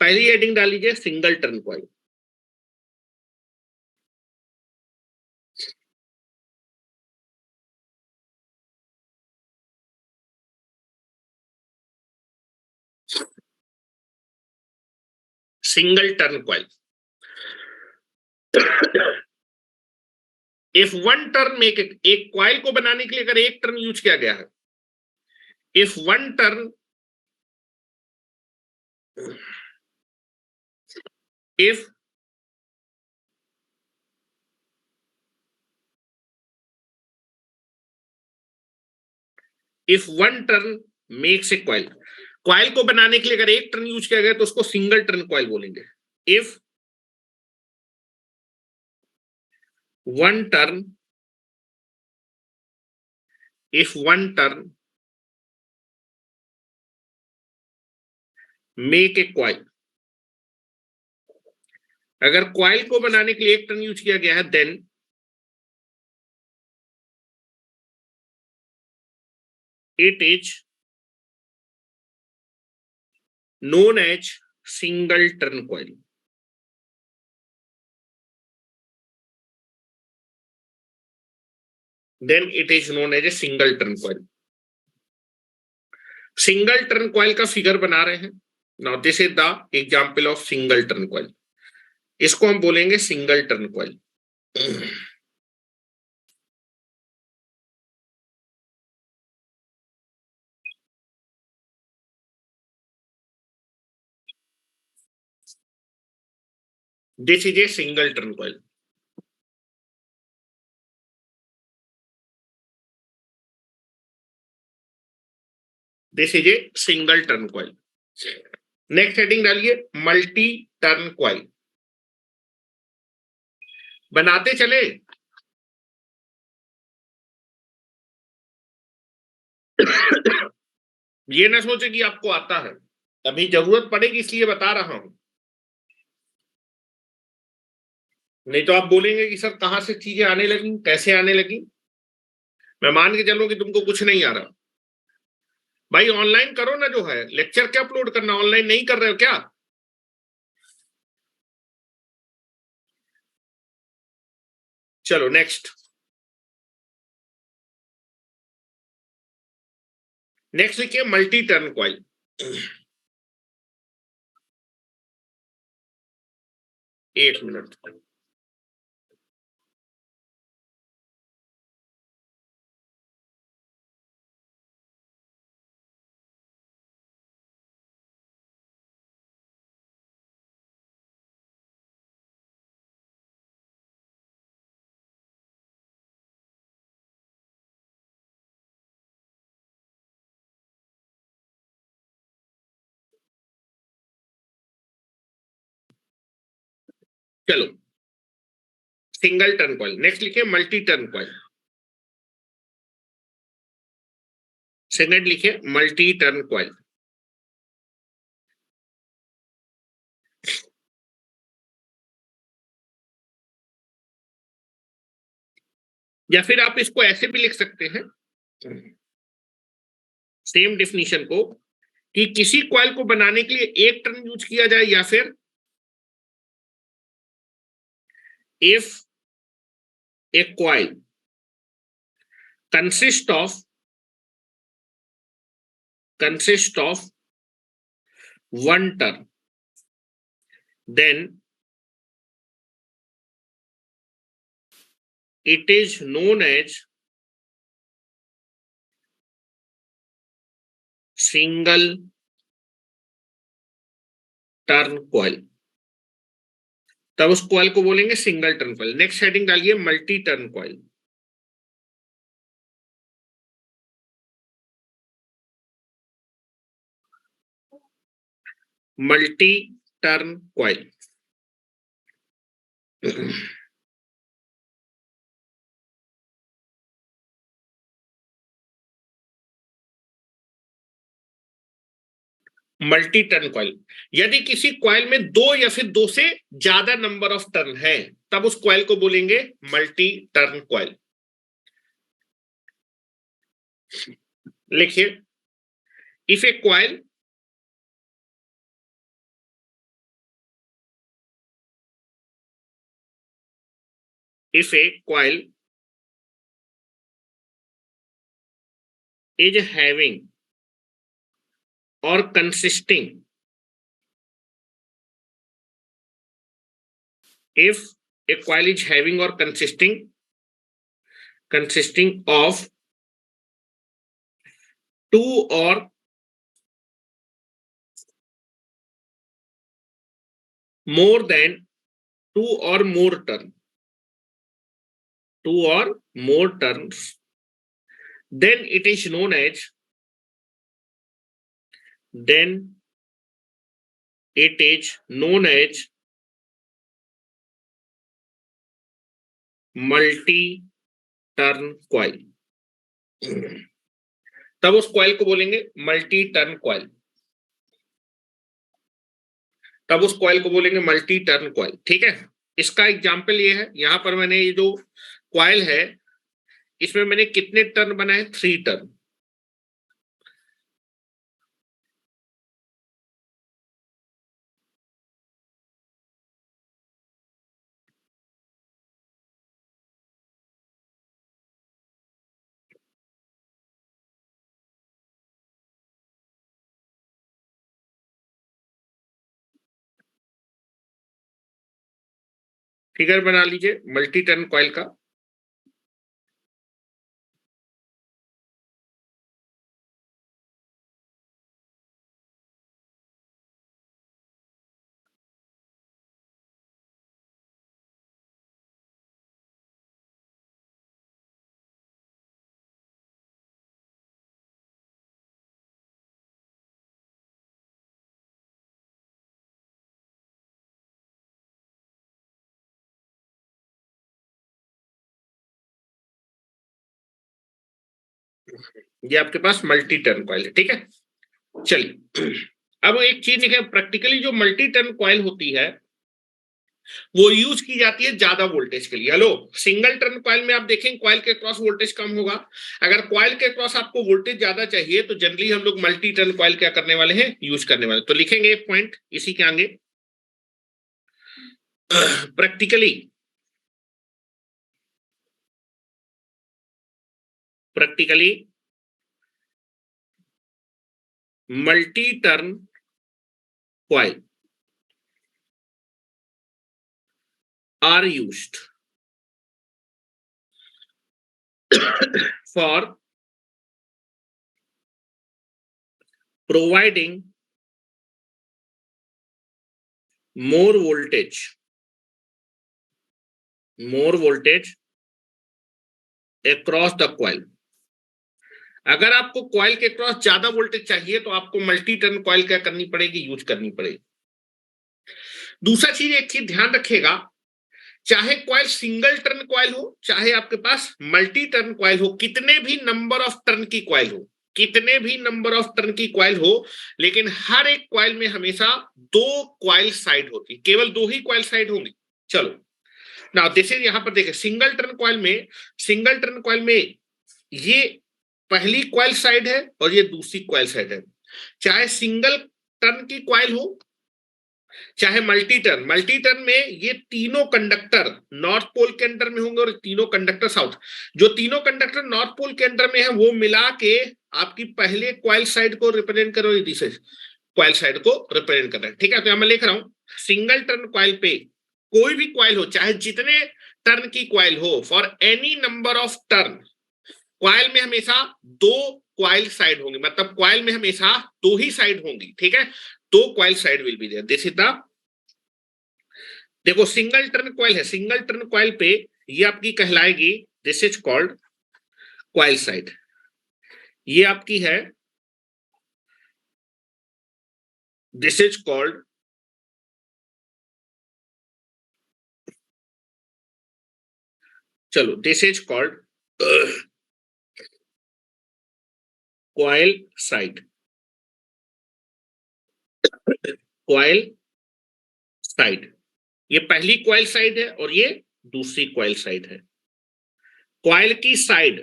पहली हेडिंग डाल लीजिए single turn coil. Single turn coil, if one turn make, एक कॉइल को बनाने के लिए अगर एक टर्न यूज किया गया है, if one turn, if if one turn makes a coil, coil को बनाने के लिए अगर एक टर्न यूज किया गया तो उसको सिंगल टर्न कॉइल बोलेंगे। If one turn, if one turn make a coil, अगर कॉइल को बनाने के लिए एक टर्न यूज किया गया है, then it is known as single turn coil। then it is known as a single turn coil। Single turn coil का फिगर बना रहे हैं। Now this is the example of single turn coil, इसको हम बोलेंगे single turn coil. This is a single turn coil. This is a single turn coil. Next heading डालिए multi turn coil. बनाते चले, ये ना सोचे कि आपको आता है, अभी जरूरत पड़ेगी इसलिए बता रहा हूं, नहीं तो आप बोलेंगे कि सर कहां से चीजें आने लगी, कैसे आने लगी। मैं मान के चलो कि तुमको कुछ नहीं आ रहा, भाई ऑनलाइन करो ना, जो है लेक्चर क्या अपलोड करना, ऑनलाइन नहीं कर रहे हो क्या? चलो नेक्स्ट, नेक्स्ट लिखिए मल्टी टर्न कॉइल। एक मिनट, चलो सिंगल टर्न कॉइल। नेक्स्ट लिखिए मल्टी टर्न कॉइल। सेकंड लिखिए मल्टी टर्न कॉइल। या फिर आप इसको ऐसे भी लिख सकते हैं, सेम डेफिनेशन को, कि किसी कॉइल को बनाने के लिए एक टर्न यूज किया जाए, या फिर if a coil consist of one turn, then it is known as single turn coil. तब उस कॉइल को बोलेंगे single turn coil. Next heading डालिए multi turn coil. Multi turn coil. Multi turn coil, यदि किसी कॉइल में दो या फिर दो से ज्यादा नंबर ऑफ टर्न है तब उस कॉइल को बोलेंगे मल्टी टर्न कॉइल। लिखिए, if a coil if a coil is having or consisting, if a coil is having or consisting of two or more than two or more turn, two or more turns, then it is known as, then it is known as multi turn coil. तब उस coil को बोलेंगे multi turn coil, तब उस coil को बोलेंगे multi turn coil. ठीक है, इसका एग्जांपल ये है, यहां पर मैंने ये जो कॉइल है इसमें मैंने कितने टर्न बनाए, 3 टर्न। फिगर बना लीजिए मल्टी टर्न कॉइल का। ये आपके पास मल्टी टर्न कॉइल है। ठीक है, चलिए अब एक चीज देखें, प्रैक्टिकली जो मल्टी टर्न कॉइल होती है वो यूज की जाती है ज्यादा वोल्टेज के लिए। हेलो, सिंगल टर्न कॉइल में आप देखेंगे कॉइल के क्रॉस वोल्टेज कम होगा। अगर कॉइल के क्रॉस आपको वोल्टेज ज्यादा चाहिए तो जनरली हम लोग मल्टी टर्न कॉइल क्या करने वाले हैं, यूज करने वाले। तो लिखेंगे एक पॉइंट इसी के आगे, practically multi turn coil are used for providing more voltage across the coil। अगर आपको कॉइल के क्रॉस ज्यादा वोल्टेज चाहिए तो आपको मल्टी टर्न कॉइल क्या करनी पड़ेगी, यूज करनी पड़ेगी। दूसरा चीज, एक चीज ध्यान रखिएगा, चाहे कॉइल सिंगल टर्न कॉइल हो चाहे आपके पास मल्टी टर्न कॉइल हो, कितने भी नंबर ऑफ टर्न की कॉइल हो, कितने भी नंबर ऑफ टर्न की कॉइल हो, लेकिन हर एक कॉइल में हमेशा 2 कॉइल साइड होती, केवल 2 ही कॉइल साइड होंगी। चलो ना, जैसे यहां पर देखें सिंगल टर्न कॉइल में ये पहली कॉइल साइड है और ये दूसरी कॉइल साइड है। चाहे सिंगल टर्न की कॉइल हो चाहे मल्टी टर्न में ये तीनों कंडक्टर नॉर्थ पोल के अंदर में होंगे और तीनों कंडक्टर साउथ, जो तीनों कंडक्टर नॉर्थ पोल के अंदर में है वो मिला के आपकी पहले कॉइल साइड को रिप्रेजेंट करो, दूसरे कॉइल साइड को रिप्रेजेंट कर रहे हैं। ठीक है, तो यहां मैं लिख रहा हूं सिंगल टर्न कॉइल पे कोई भी कॉइल हो चाहे जितने टर्न की कॉइल हो, for any number of turn coil में हमेशा 2 कॉइल साइड होंगी, मतलब कॉइल में हमेशा 2 ही साइड होंगी। ठीक है, 2 coil side will be there. This is the, देखो सिंगल टर्न कॉइल है, सिंगल टर्न कॉइल पे ये आपकी कहलाएगी, this is called coil side. ये आपकी है, दिस इज कॉल्ड चलो this is called coil side. Coil side, ये पहली कॉइल साइड है और ये दूसरी कॉइल साइड है। कॉइल की साइड,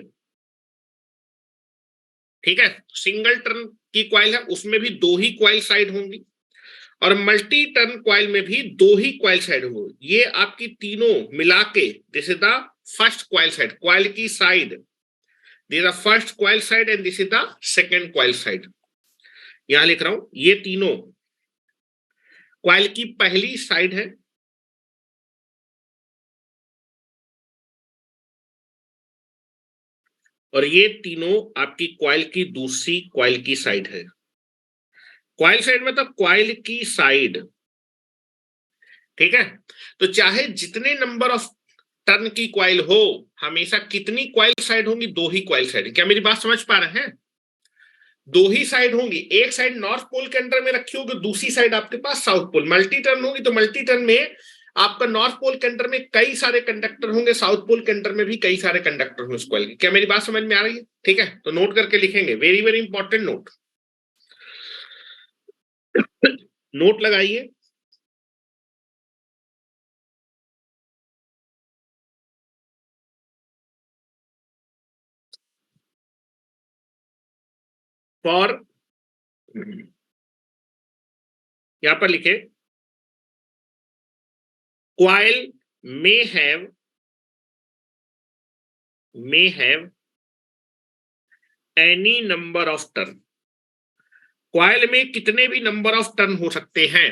ठीक है, सिंगल टर्न की कॉइल है उसमें भी दो ही कॉइल साइड होंगी और मल्टी टर्न कॉइल में भी दो ही कॉइल साइड होंगी। ये आपकी तीनों मिला के this is the first coil side, coil की side, this is the first coil side and this is the second coil side. यहां लिख रहा हूं ये तीनों कॉइल की पहली साइड है और ये तीनों आपकी कॉइल की दूसरी कॉइल की साइड है। कॉइल साइड मतलब कॉइल की साइड, ठीक है। तो चाहे जितने नंबर ऑफ टर्न की कॉइल हो, हमेशा कितनी कॉइल साइड होंगी? दो ही कॉइल साइड। क्या मेरी बात समझ पा रहे हैं? दो ही साइड होंगी, एक साइड नॉर्थ पोल के अंदर में रखी होगी, दूसरी साइड आपके पास साउथ पोल। मल्टी टर्न होगी तो मल्टी टर्न में आपका नॉर्थ पोल के अंदर में कई सारे कंडक्टर होंगे, साउथ पोल के अंदर में भी कई सारे कंडक्टर होंगे इस कॉइल के। क्या मेरी बात समझ में आ रही है? ठीक है, तो नोट करके लिखेंगे, very very important note. Note लगाइए। फॉर, यहां पर लिखे coil may have any number of turn। Coil में कितने भी नंबर ऑफ टर्न हो सकते हैं,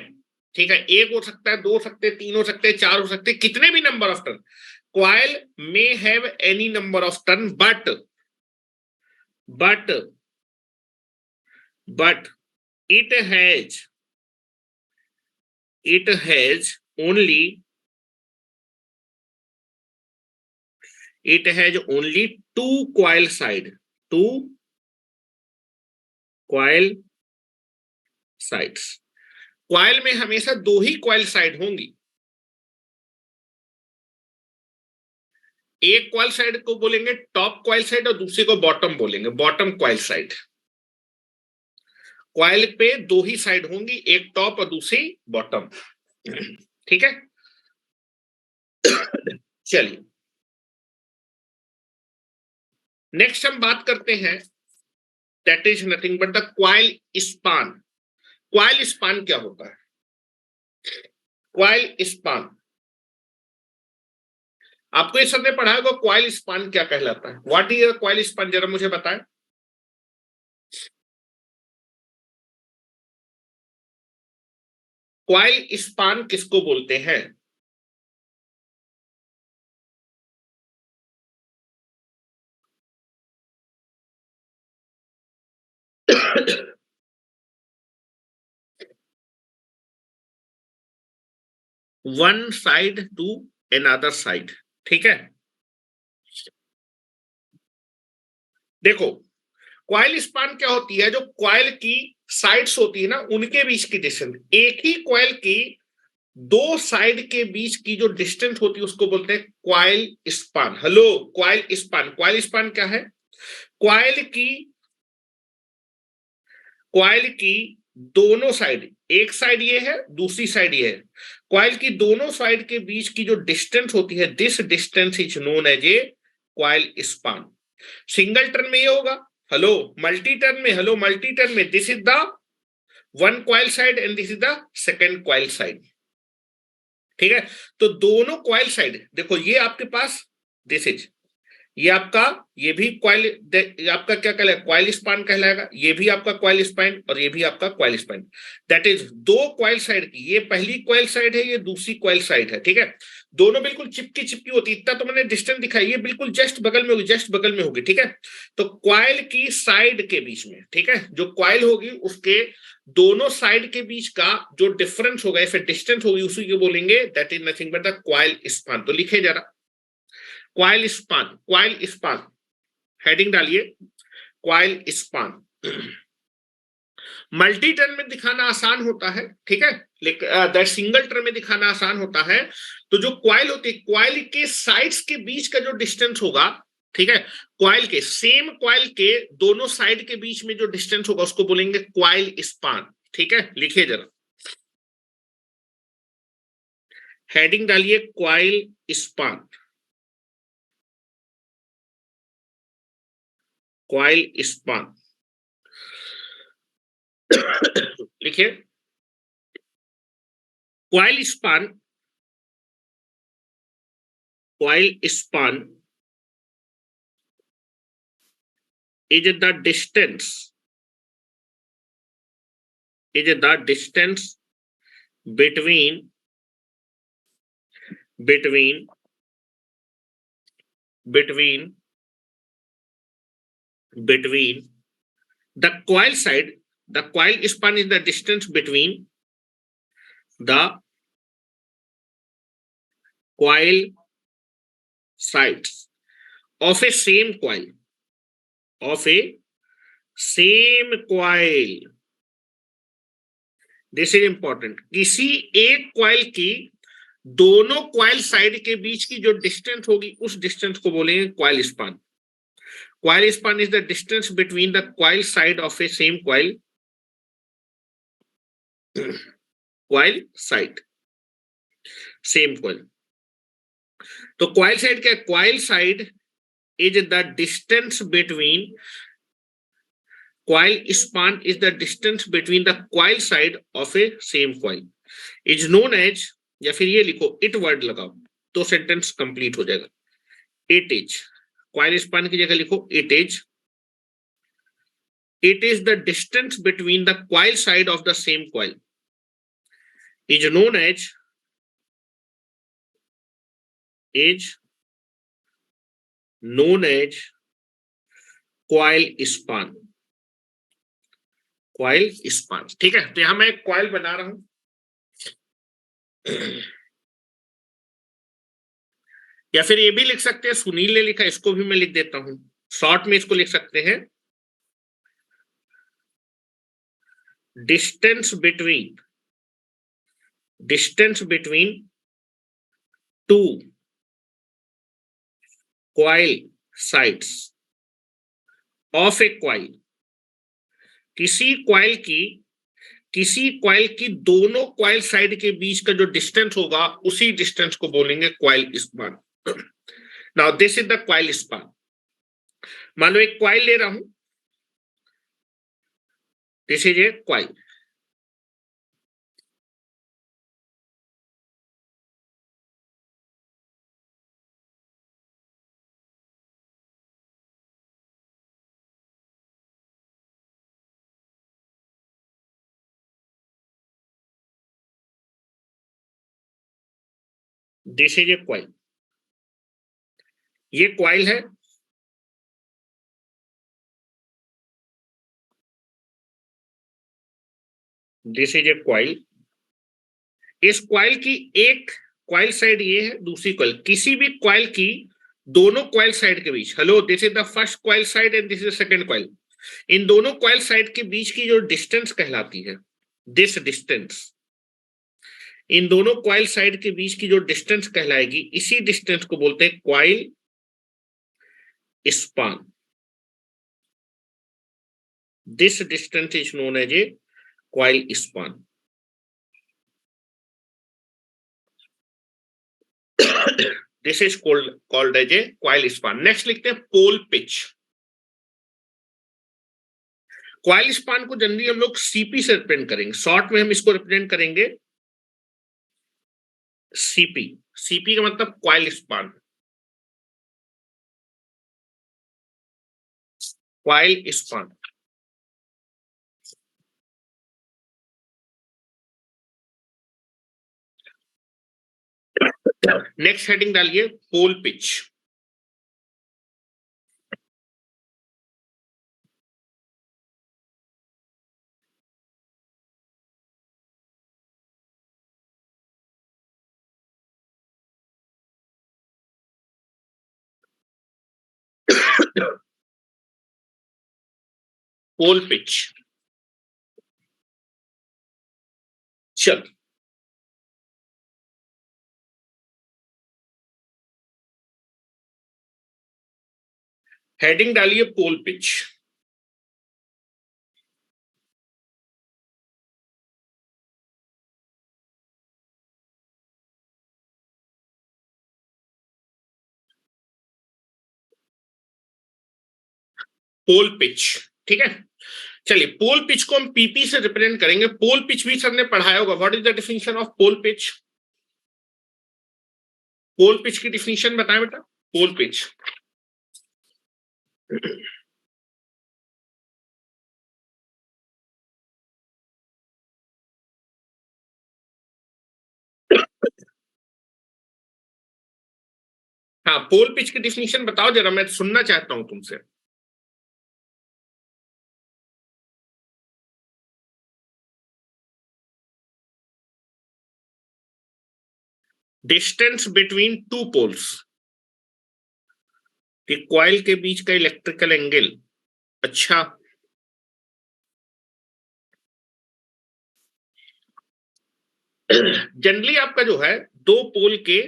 ठीक है, एक हो सकता है, दो हो सकते हैं, तीन हो सकते हैं, चार हो सकते हैं, कितने भी number of turn. Coil may have any number of turn but it has only two coil sides। Coil में हमेशा दो ही कॉइल साइड होंगी। एक कॉइल साइड को बोलेंगे टॉप कॉइल साइड और दूसरे को बॉटम बोलेंगे, बॉटम कॉइल साइड। कॉइल पे दो ही साइड होंगी, एक टॉप और दूसरी बॉटम, ठीक है। चलिए नेक्स्ट हम बात करते हैं, that is nothing but the coil span. Coil span क्या होता है? कॉइल स्पान आपको इस सर ने पढ़ा होगा, कॉइल स्पान क्या कहलाता है? व्हाट इज कॉइल स्पान, जरा मुझे बताएं। कॉइल स्पान किसको बोलते हैं? One side to another side, ठीक है। देखो कॉइल स्पान क्या होती है? जो कॉइल की साइड्स होती है ना, उनके बीच की डिस्टेंस, एक ही कॉइल की दो साइड के बीच की जो डिस्टेंस होती है उसको बोलते हैं coil span. Hello, coil span, coil span क्या है? कॉइल की दोनों साइड, एक साइड ये है, दूसरी साइड ये है, कॉइल की दोनों साइड के बीच की जो डिस्टेंस होती है, this distance is known as a coil span. Single turn में ये होगा, हेलो। मल्टी टर्न में, हेलो, मल्टी टर्न में this is the one coil side and this is the second coil side, ठीक है। तो दोनों कॉइल साइड देखो, ये आपके पास दिस इज, ये आपका, ये भी कॉइल, आपका क्या कहलाएगा? कॉइल स्पान कहलाएगा। ये भी आपका कॉइल स्पान और ये भी आपका कॉइल स्पान। दैट इज दो कॉइल साइड की, ये पहली कॉइल साइड है, ये दूसरी कॉइल साइड है, ठीक है। दोनों बिल्कुल चिपकी चिपकी होती, इतना तो मैंने डिस्टेंस दिखाई, ये बिल्कुल जस्ट बगल में होगी, जस्ट बगल में होगी, ठीक है। तो कॉइल की साइड के बीच में, ठीक है, जो कॉइल होगी उसके दोनों साइड के बीच का जो डिफरेंस होगा, फिर डिस्टेंस होगी, उसी को बोलेंगे that is nothing but the coil span. तो लिखे जरा, coil span, coil span, heading डालिए, कॉइल स्पान। मल्टी टर्न में दिखाना आसान होता है, ठीक है, लेकिन सिंगल टर्न में दिखाना आसान होता है। तो जो कॉइल होती है, कॉइल के साइड्स के बीच का जो डिस्टेंस होगा, ठीक है, कॉइल के, सेम कॉइल के दोनों साइड के बीच में जो डिस्टेंस होगा उसको बोलेंगे कॉइल स्पान। ठीक है, लिखिए जरा, हेडिंग डालिए क्वाइल स्पान, क्वाइल स्पान लिखिए, coil span, coil span is the distance, is the distance between between between between the coil side. The coil span is the distance between the coil sides of a same coil, of a same coil. This is important, किसी एक coil की दोनों coil side के बीच की जो distance होगी उस distance को बोलेंगे coil span. Coil span is the distance between the coil side of a same coil. Coil side, same coil. तो coil side क्या है? Coil side is the distance between, coil span is the distance between the coil side of a same coil. Is known as, या फिर ये लिखो it word लगाओ तो sentence complete हो जाएगा. It is, coil span की जगह लिखो it is. It is the distance between the coil side of the same coil. Is known as, is known as coil span. Coil span, ठीक है. तो यहां मैं एक कॉइल बना रहा हूं, या फिर ये भी लिख सकते हैं, सुनील ने लिखा, इसको भी मैं लिख देता हूं, शॉर्ट में इसको लिख सकते हैं, distance between to coil sides of A coil. किसी कॉइल की दोनों कॉइल साइड के बीच का जो डिस्टेंस होगा उसी डिस्टेंस को बोलेंगे coil span. Now this is the coil span. मान लो एक कॉइल ले रहा हूं, this is A coil. This is A coil, ये कॉइल है, दिस इज ए कॉइल. इस कॉइल की एक कॉइल साइड ये है, दूसरी कॉइल, किसी भी कॉइल की दोनों कॉइल साइड के बीच, hello this is the first coil side and this is the second coil, इन दोनों कॉइल साइड के बीच की जो डिस्टेंस कहलाती है, दिस डिस्टेंस, इन दोनों कॉइल साइड के बीच की जो डिस्टेंस कहलाएगी, इसी डिस्टेंस को बोलते हैं coil span. This distance is known as a coil span. This is called as a coil span. Next लिखते हैं पोल पिच. कॉइल स्पान को जनरली हम लोग सीपी से रिप्रेजेंट करेंगे, शॉर्ट में हम इसको रिप्रेजेंट करेंगे सीपी. सीपी का मतलब coil span, coil span. Next heading डालिए पोल पिच. Pole pitch. चल, हेडिंग डालिए पोल पिच. पोल पिच, ठीक है। चलिए पोल पिच को हम पीपी से रिप्रेजेंट करेंगे। पोल पिच भी सर ने पढ़ाया होगा। What is the definition of pole pitch? Pole pitch की डिफिनेशन बताएं बेटा। पोल पिच हाँ, पोल पिच की डिफिनेशन बताओ जरा, मैं सुनना चाहता हूं तुमसे। डिस्टेंस बिटवीन टू पोल्स, कि कॉइल के बीच का इलेक्ट्रिकल एंगल। अच्छा, जनरली आपका जो है दो पोल के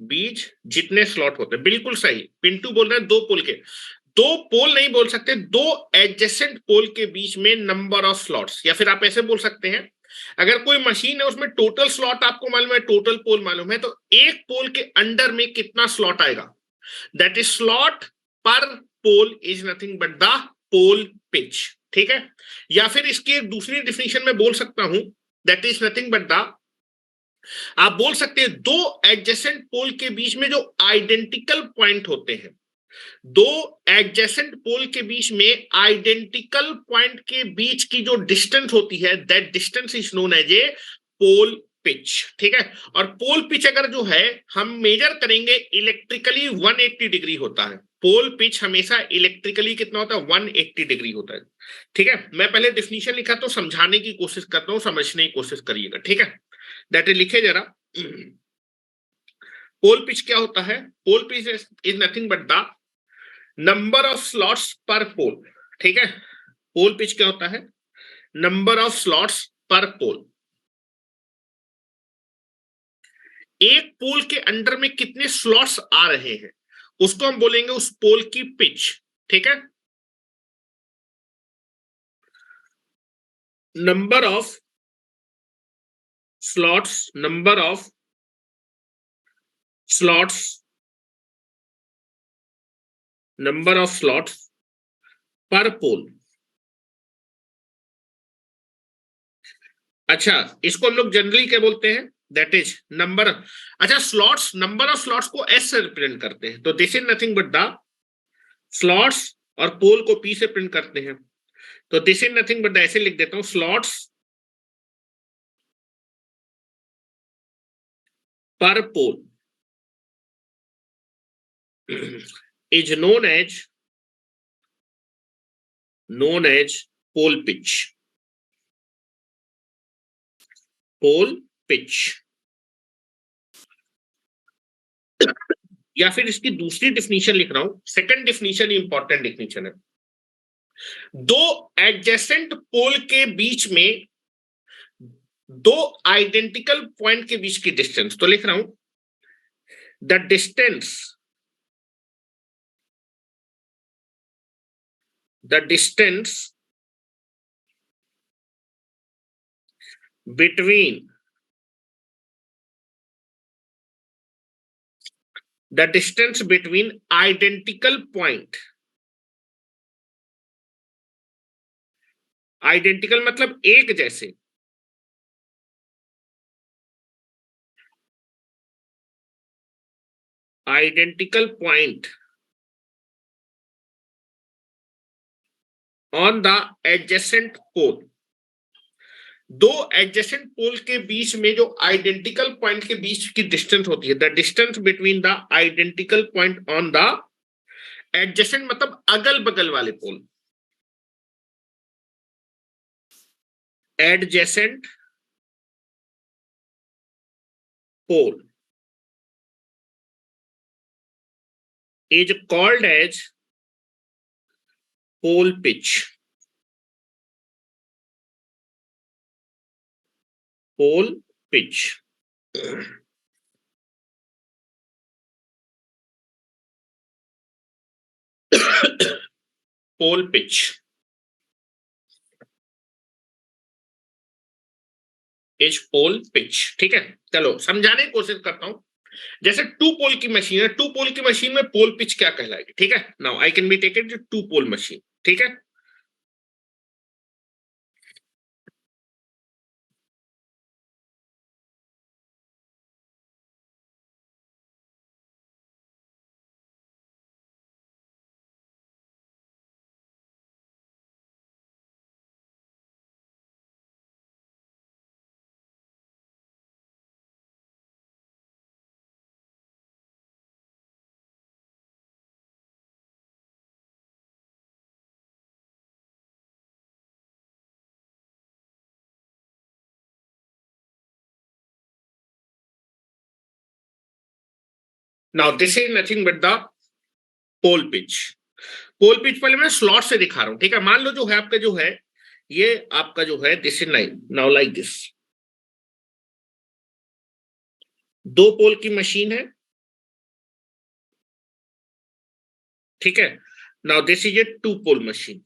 बीच जितने स्लॉट होते हैं, बिल्कुल सही पिंटू बोल रहे हैं, दो पोल के, दो पोल नहीं बोल सकते, दो एडजेसेंट पोल के बीच में नंबर ऑफ स्लॉट्स, या फिर आप ऐसे बोल सकते हैं, अगर कोई मशीन है उसमें टोटल स्लॉट आपको मालूम है, टोटल पोल मालूम है, तो एक पोल के अंडर में कितना स्लॉट आएगा, that is slot per pole is nothing but the pole pitch, ठीक है। या फिर इसकी एक दूसरी डिफिनेशन में बोल सकता हूं, that is nothing but the, आप बोल सकते हैं दो एडजेसेंट पोल के बीच में जो आइडेंटिकल पॉइंट होते हैं, दो एडजेसेंट पोल के बीच में आइडेंटिकल पॉइंट के बीच की जो डिस्टेंस होती है, that distance is known as a pole pitch, ठीक है। और पोल पिच अगर जो है हम मेजर करेंगे इलेक्ट्रिकली 180 डिग्री होता है। पोल पिच हमेशा इलेक्ट्रिकली कितना होता है, 180 डिग्री होता है, ठीक है। मैं पहले डिफिनीशन लिखा तो समझाने की कोशिश करता हूं, समझने की कोशिश करिएगा, ठीक है। दैट इज, लिखे जरा। पोल पिच क्या होता है? Pole pitch is nothing but the number of slots per pole, ठीक है। पोल पिच क्या होता है? नंबर ऑफ स्लॉट्स पर पोल, एक पोल के अंडर में कितने स्लॉट्स आ रहे हैं उसको हम बोलेंगे उस पोल की पिच, ठीक है। Number of slots, number of slots, number of slots per pole. अच्छा, इसको हम लोग जनरली क्या बोलते हैं? दैट इज नंबर, अच्छा स्लॉट्स, नंबर ऑफ स्लॉट्स को एस से रिप्रेजेंट करते हैं, तो this is nothing but the slots, और पोल को पी से प्रिंट करते हैं, तो this is nothing but the, ऐसे लिख देता हूं, slots per pole is known as pole pitch, pole pitch। या फिर इसकी दूसरी डिफिनीशन लिख रहा हूं, सेकंड डिफिनीशन इंपॉर्टेंट डिफिनीशन है, दो एडजेसेंट पोल के बीच में दो आइडेंटिकल पॉइंट के बीच की डिस्टेंस, तो लिख रहा हूं the distance between the distance between identical point, identical मतलब एक जैसे, identical point on the adjacent pole, दो एडजेसेंट पोल के बीच में जो आइडेंटिकल पॉइंट के बीच की डिस्टेंस होती है, the distance between the identical point on the adjacent मतलब अगल बगल वाले pole, adjacent pole is called as pole pitch, pole pitch। Pole pitch is pole pitch, ठीक है। चलो समझाने की कोशिश करता हूं, जैसे टू पोल की मशीन है, टू पोल की मशीन में पोल पिच क्या कहलाएगी, ठीक है। Now I can be taken to pole machine, ठीक है। Now this is nothing but the pole pitch. Pole pitch पहले मैं स्लॉट से दिखा रहा हूं, ठीक है। मान लो जो है आपका जो है, ये आपका जो है this is nine, now like this, दो पोल की मशीन है, ठीक है। Now this is a two pole machine.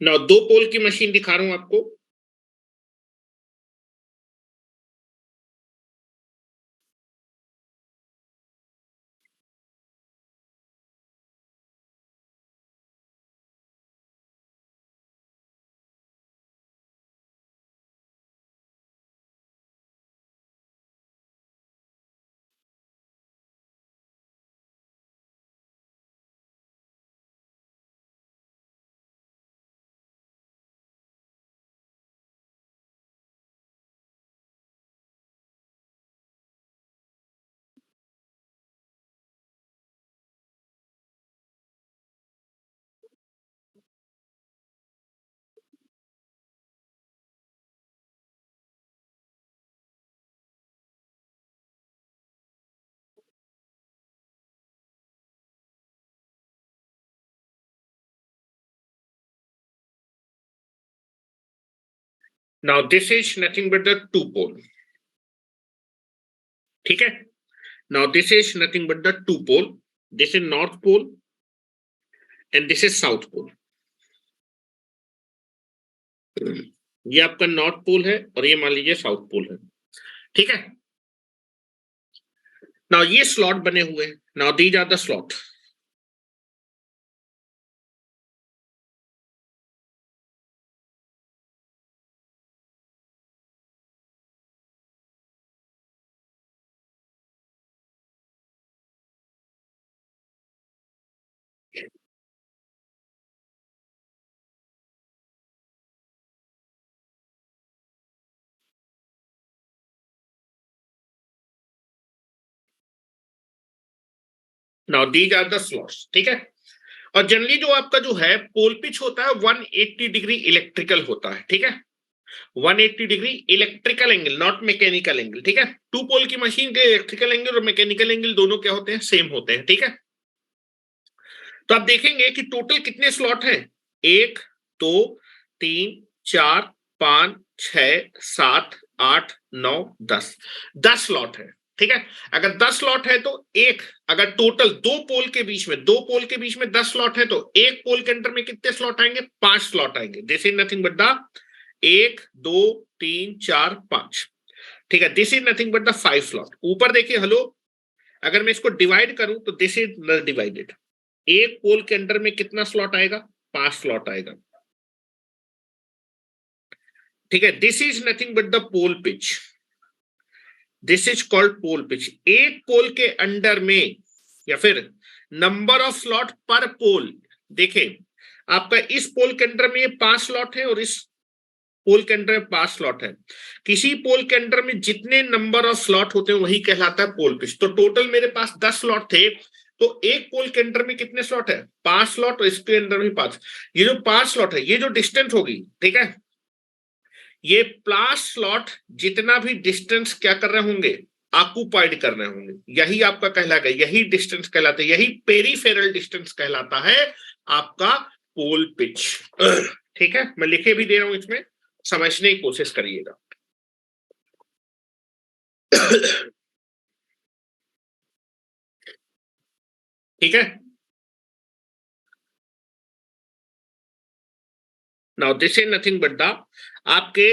ना दो पोल की मशीन दिखा रहा हूं आपको। Now this is nothing but the two pole, ठीक है। Now this is nothing but the two pole, this is north pole and this is south pole. ये आपका नॉर्थ पोल है और ये मान लीजिए साउथ पोल है, ठीक है। नाउ ये स्लॉट बने हुए हैं, now these are the slot. Now these are the slots, ठीक है। और जनरली जो आपका जो है पोल पिच होता है 180 डिग्री इलेक्ट्रिकल होता है, ठीक है। 180 degree electrical angle, not mechanical angle, ठीक है। टू पोल की मशीन के इलेक्ट्रिकल एंगल और मैकेनिकल एंगल दोनों क्या होते हैं, सेम होते हैं, ठीक है। तो आप देखेंगे कि टोटल कितने स्लॉट हैं, 1 2 3 4 5 6 7 8 9 10, 10 स्लॉट है, ठीक है। अगर 10 स्लॉट है तो एक, अगर टोटल दो पोल के बीच में 10 स्लॉट है तो एक पोल के अंदर में कितने स्लॉट आएंगे, 5 स्लॉट आएंगे। This is nothing but the 1 2 3 4 5, ठीक है। This is nothing but the 5 slot. ऊपर देखिए, हेलो, अगर मैं इसको डिवाइड करूं तो दिस इज डिवाइडेड, एक पोल के अंदर में कितना स्लॉट आएगा, 5 स्लॉट आएगा, ठीक है। This is nothing but the pole pitch, this is called pole pitch. एक पोल के अंडर में या फिर नंबर ऑफ स्लॉट पर पोल, देखें आपका इस पोल के अंडर में 5 स्लॉट है और इस पोल के अंडर में 5 स्लॉट है। किसी पोल के अंडर में जितने नंबर ऑफ स्लॉट होते हैं वही कहलाता है पोल पिच। तो टोटल मेरे पास 10 स्लॉट थे, तो एक पोल के अंडर में कितने स्लॉट है, 5 स्लॉट, और इसके अंदर में 5। ये जो 5 स्लॉट है, ये जो डिस्टेंस होगी, ठीक है, ये 5 स्लॉट जितना भी डिस्टेंस क्या कर रहे होंगे, ऑक्युपाइड कर रहे होंगे, यही आपका कहलाएगा, यही डिस्टेंस कहलाता है, यही पेरीफेरल डिस्टेंस कहलाता है आपका पोल पिच, ठीक है। मैं लिखे भी दे रहा हूं, इसमें समझने की कोशिश करिएगा। ठीक है। Now this is nothing but the आपके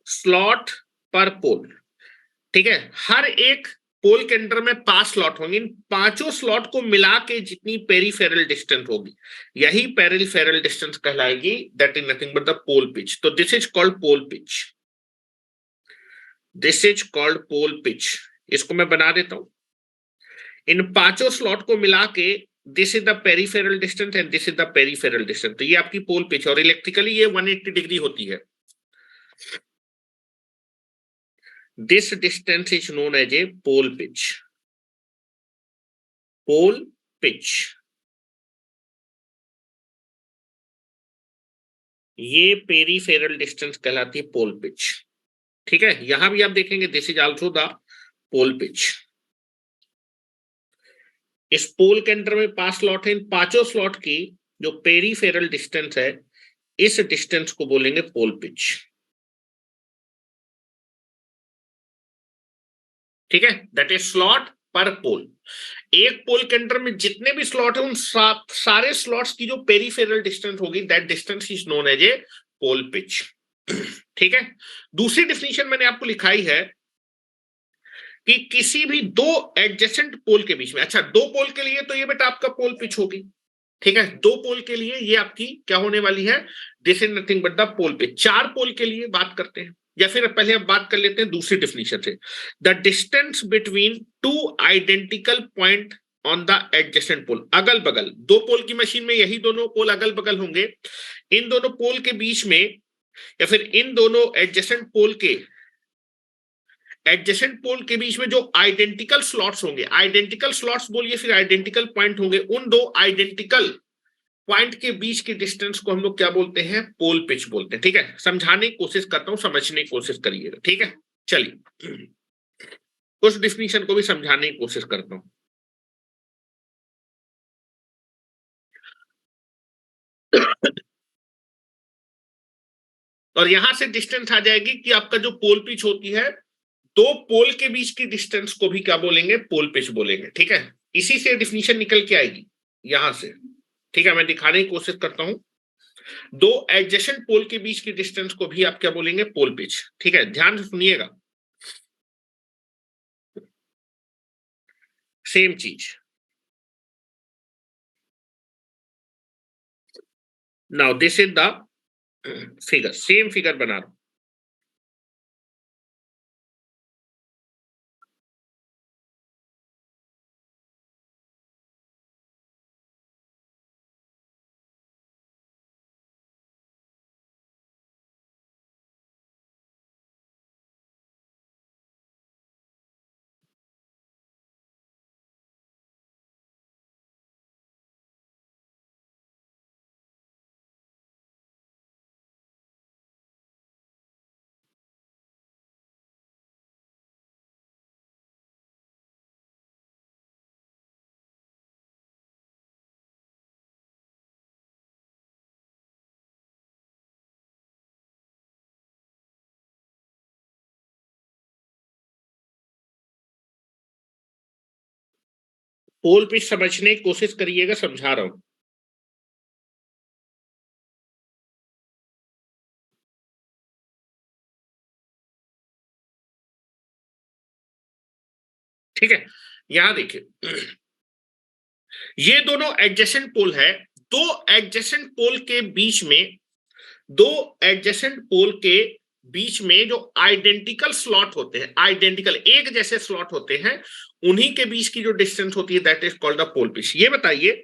स्लॉट पर पोल, ठीक है। हर एक पोल के अंदर में 5 स्लॉट होंगे, इन पांचों स्लॉट को मिला के जितनी पेरीफेरल डिस्टेंस होगी, यही पेरीफेरल डिस्टेंस कहलाएगी, that is nothing but the pole pitch. तो this is called pole pitch, this is called pole pitch. इसको मैं बना देता हूं, इन पांचों स्लॉट को मिला के this is the peripheral distance and this is the peripheral distance. तो ये आपकी पोल पिच, और इलेक्ट्रिकली ये 180 डिग्री होती है। This distance is known as a pole pitch, pole pitch. ये पेरीफेरल डिस्टेंस कहलाती है पोल पिच, ठीक है। यहां भी आप देखेंगे this is also the pole pitch. इस पोल के अंदर में 5 स्लॉट है, इन पांचों स्लॉट की जो पेरीफेरल डिस्टेंस है, इस डिस्टेंस को बोलेंगे पोल पिच, ठीक है। दैट इज स्लॉट पर पोल। एक पोल के अंदर में जितने भी स्लॉट है उन सारे स्लॉट्स की जो पेरीफेरल डिस्टेंस होगी, that distance is known as a pole pitch, ठीक है। दूसरी डिफिनीशन मैंने आपको लिखाई है कि किसी भी दो एडजेसेंट पोल के बीच में, अच्छा, दो पोल के लिए तो ये बेटा आपका पोल पिच होगी, ठीक है। दो पोल के लिए ये आपकी क्या होने वाली है, this is nothing but the pole pitch. 4 pole के लिए बात करते हैं, या फिर पहले अब बात कर लेते हैं दूसरी डिफिनीशन से, the distance between two identical point on the adjacent pole. अगल बगल दो पोल की मशीन में यही दोनों पोल अगल बगल होंगे, इन दोनों पोल के बीच में या फिर इन दोनों एडजेसेंट पोल के बीच में जो आइडेंटिकल स्लॉट्स होंगे, आइडेंटिकल स्लॉट्स बोलिए फिर आइडेंटिकल पॉइंट होंगे, उन दो आइडेंटिकल पॉइंट के बीच की डिस्टेंस को हम लोग क्या बोलते हैं, पोल पिच बोलते हैं, ठीक है। समझाने की कोशिश करता हूं, समझने की कोशिश करिएगा, ठीक है। चलिए उस डिफिनीशन को भी समझाने की कोशिश करता हूं। और यहां से डिस्टेंस आ जाएगी कि आपका जो पोल पिच होती है, दो पोल के बीच की डिस्टेंस को भी क्या बोलेंगे, पोल पिच बोलेंगे। ठीक है, इसी से डिफिनीशन निकल के आएगी यहां से। ठीक है, मैं दिखाने की कोशिश करता हूं। दो एडजेसेंट पोल के बीच की डिस्टेंस को भी आप क्या बोलेंगे, पोल पिच। ठीक है, ध्यान से सुनिएगा, सेम चीज। Now this is the figure, same figure बना रहा हूं। पोल पिच समझने की कोशिश करिएगा, समझा रहा हूं। ठीक है, यहां देखिए, ये दोनों एडजेसेंट पोल है। दो एडजेसेंट पोल के बीच में, दो एडजेसेंट पोल के बीच में जो आइडेंटिकल स्लॉट होते हैं, आइडेंटिकल एक जैसे स्लॉट होते हैं, उन्हीं के बीच की जो डिस्टेंस होती है, that is called the pole pitch. ये बताइए,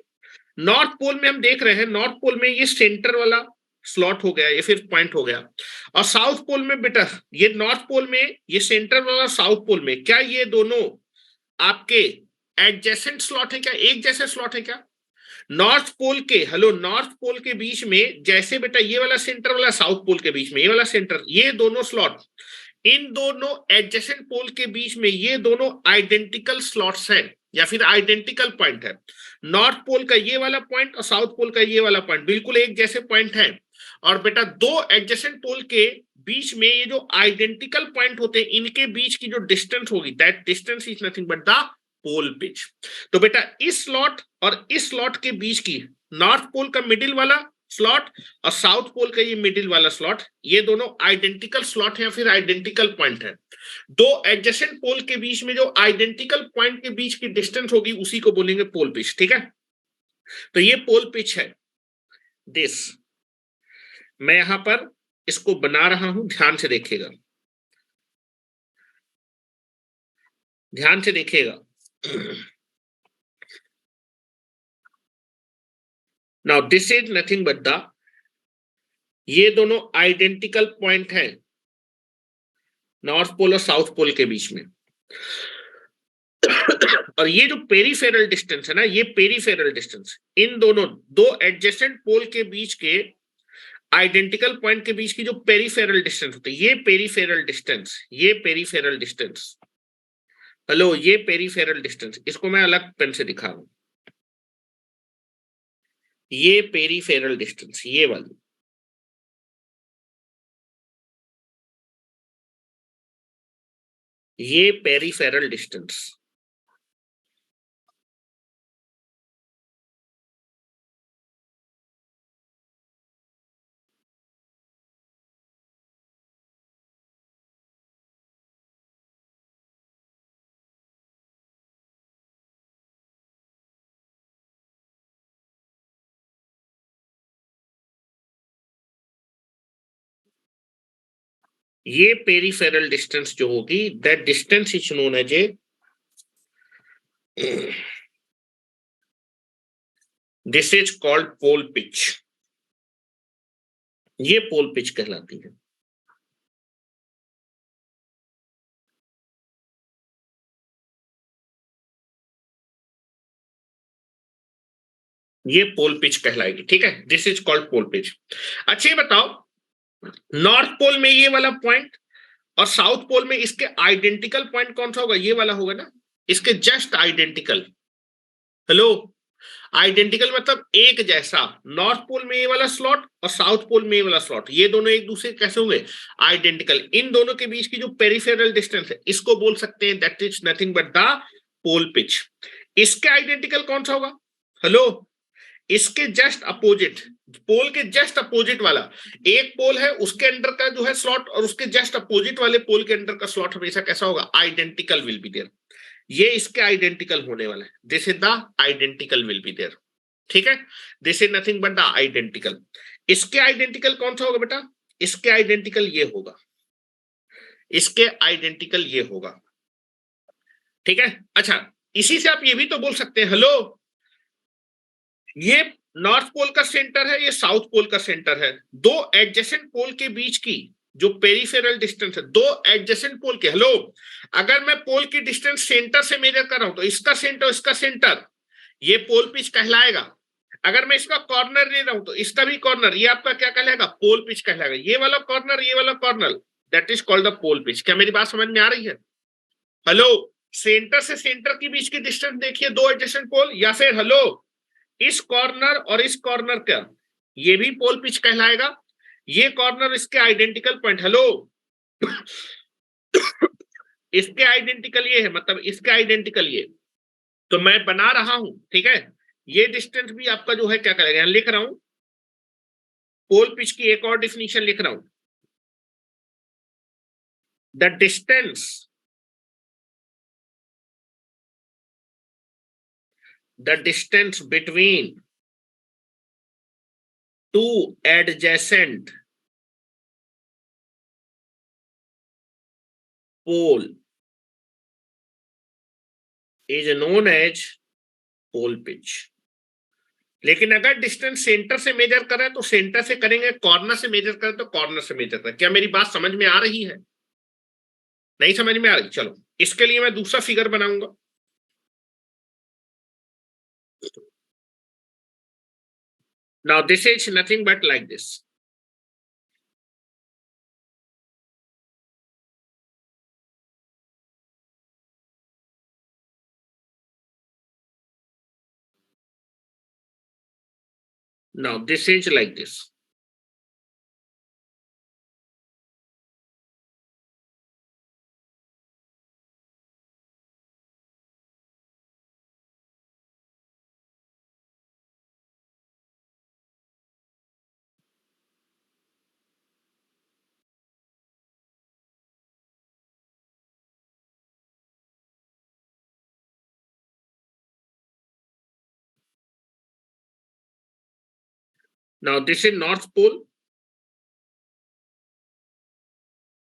नॉर्थ पोल में हम देख रहे हैं, नॉर्थ पोल में ये सेंटर वाला स्लॉट हो गया, ये फिर पॉइंट हो गया। और साउथ पोल में बेटा, ये नॉर्थ पोल में ये सेंटर वाला, साउथ पोल में क्या ये दोनों आपके एडजेसेंट स्लॉट है क्या, एक जैसे स्लॉट है क्या? नॉर्थ पोल के, हेलो, नॉर्थ पोल के बीच में जैसे बेटा ये वाला सेंटर वाला, साउथ पोल के बीच में ये वाला सेंटर, ये दोनों स्लॉट, इन दोनों एडजेसेंट पोल के बीच में ये दोनों आइडेंटिकल स्लॉट्स हैं, या फिर आइडेंटिकल पॉइंट है। नॉर्थ पोल का ये वाला पॉइंट और साउथ पोल का ये वाला पॉइंट बिल्कुल एक जैसे पॉइंट है। और बेटा दो एडजेसेंट पोल के बीच में ये जो आइडेंटिकल पॉइंट होते हैं, इनके बीच की जो डिस्टेंस होगी, that distance is nothing but the pole pitch. तो बेटा इस स्लॉट और इस स्लॉट के बीच की, नॉर्थ पोल का मिडिल वाला स्लॉट और साउथ पोल का ये मिडिल वाला स्लॉट, ये दोनों आइडेंटिकल स्लॉट है या फिर आइडेंटिकल पॉइंट है। दो एडजेसेंट पोल के बीच में जो आइडेंटिकल पॉइंट के बीच की डिस्टेंस होगी, उसी को बोलेंगे पोल पिच। ठीक है, तो ये पोल पिच है दिस। मैं यहां पर इसको बना रहा हूं, ध्यान से देखिएगा, ध्यान से देखिएगा। Now this is nothing but the, ये दोनों आइडेंटिकल पॉइंट है नॉर्थ पोल और साउथ पोल के बीच में। और ये जो पेरीफेरल डिस्टेंस है ना, ये पेरीफेरल डिस्टेंस, इन दोनों दो एडजेसेंट पोल के बीच के आइडेंटिकल पॉइंट के बीच की जो पेरीफेरल डिस्टेंस होती है, ये पेरीफेरल डिस्टेंस, ये पेरीफेरल डिस्टेंस, हेलो, ये पेरीफेरल डिस्टेंस, इसको मैं अलग पेन से दिखा रहा हूं। ये पेरीफेरल डिस्टेंस, ये वाली, ये पेरीफेरल डिस्टेंस, ये पेरीफेरल डिस्टेंस जो होगी, that distance is known as a, this is called pole pitch. ये पोल पिच कहलाती है। ये पोल पिच कहलाएगी। ठीक है, this is called pole pitch. अच्छा, ये बताओ, नॉर्थ पोल में ये वाला पॉइंट और साउथ पोल में इसके आइडेंटिकल पॉइंट कौन सा होगा, ये वाला होगा ना, इसके जस्ट आइडेंटिकल। हेलो, आइडेंटिकल मतलब एक जैसा, नॉर्थ पोल में ये वाला स्लॉट और साउथ पोल में ये वाला स्लॉट, ये दोनों एक दूसरे कैसे होंगे, आइडेंटिकल। इन दोनों के बीच की जो पेरिफेरल डिस्टेंस है इसको बोल सकते हैं that is nothing but the pole pitch. इसके आइडेंटिकल कौन सा होगा, हेलो, इसके जस्ट अपोजिट, पोल के जस्ट अपोजिट वाला, एक पोल है उसके अंडर का जो है स्लॉट और उसके जस्ट अपोजिट वाले पोल के अंडर का स्लॉट हमेशा कैसा होगा, आइडेंटिकल विल बी देयर। ये इसके आइडेंटिकल होने वाला है, this is the identical will be there, ठीक है, this is nothing but the identical. इसके आइडेंटिकल कौन सा होगा बेटा, इसके आइडेंटिकल ये होगा, इसके आइडेंटिकल ये होगा, ठीक है। अच्छा, इसी से आप ये भी तो बोल सकते हैं, हेलो, ये नॉर्थ पोल का सेंटर है, ये साउथ पोल का सेंटर है, दो एडजेसेंट पोल के बीच की जो पेरिफेरल डिस्टेंस है, दो एडजेसेंट पोल के, हेलो, अगर मैं पोल की डिस्टेंस सेंटर से मेजर कर रहा हूं तो इसका सेंटर, इसका सेंटर, ये पोल पिच कहलाएगा। अगर मैं इसका कॉर्नर ले रहा हूं तो इसका भी कॉर्नर, ये आपका क्या कहलाएगा, पोल पिच कहलाएगा। ये वाला कॉर्नर, ये वाला corner, that is called the pole pitch. क्या मेरी बात समझ में आ रही है, हेलो, सेंटर से सेंटर के बीच की डिस्टेंस देखिए, दो एडजेसेंट पोल, या फिर हेलो, इस कॉर्नर और इस कॉर्नर का, ये भी पोल पिच कहलाएगा। ये कॉर्नर इसके आइडेंटिकल पॉइंट, हेलो, इसके आइडेंटिकल ये है, मतलब इसके आइडेंटिकल ये, तो मैं बना रहा हूं, ठीक है। ये डिस्टेंस भी आपका जो है क्या करेगा, यहां लिख रहा हूं, पोल पिच की एक और डिफिनीशन लिख रहा हूं, the distance between two adjacent pole is known as pole pitch. लेकिन अगर डिस्टेंस सेंटर से मेजर करें तो सेंटर से करेंगे, कॉर्नर से मेजर करें तो कॉर्नर से मेजर करें। क्या मेरी बात समझ में आ रही है, नहीं समझ में आ रही, चलो इसके लिए मैं दूसरा फिगर बनाऊंगा। Now this is nothing but like this, now this is like this. Now this is north pole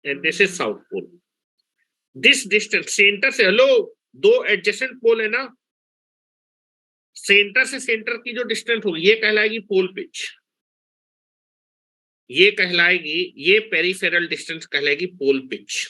and this is south pole. This distance center से, हेलो, दो एडजेसेंट पोल है ना, सेंटर से सेंटर की जो distance होगी ये कहलाएगी पोल पिच, ये कहलाएगी, ये पेरिफेरल डिस्टेंस कहलाएगी पोल पिच।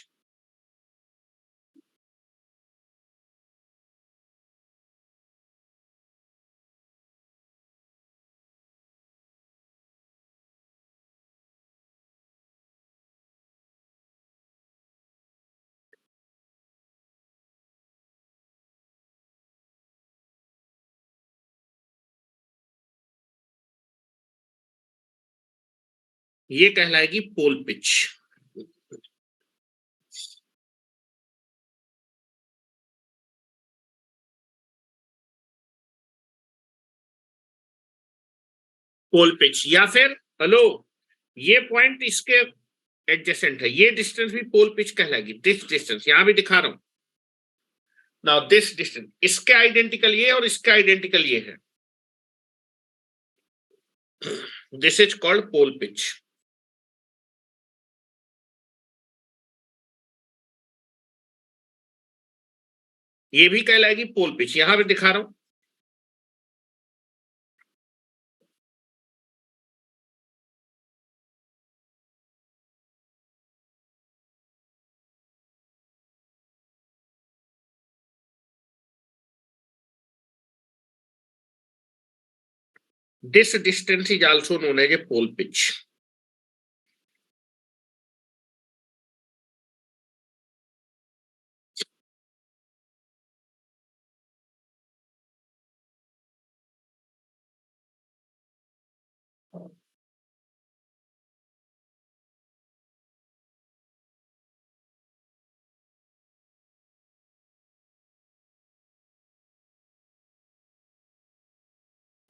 ये कहलाएगी पोल पिच। पोल पिच, या फिर हेलो, ये पॉइंट इसके एडजेसेंट है, ये डिस्टेंस भी पोल पिच कहलाएगी। दिस डिस्टेंस यहां भी दिखा रहा हूं, नाउ दिस डिस्टेंस, इसके आइडेंटिकल ये और इसके आइडेंटिकल ये है, this is called pole pitch. ये भी कहलाएगी पोल पिच, यहां भी दिखा रहा हूं। This distance is also known as a pole pitch.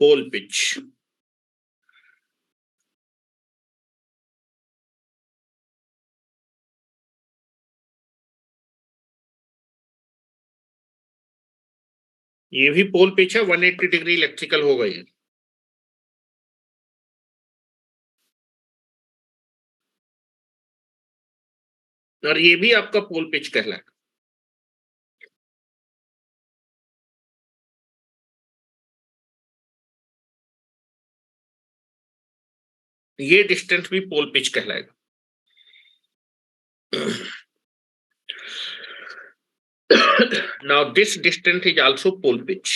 Pole pitch. ये भी पोल पिच है, 180 डिग्री इलेक्ट्रिकल हो गई है। और ये भी आपका पोल पिच कहलाएगा। ये डिस्टेंस भी पोल पिच कहलाएगा। Now this distance is also pole pitch.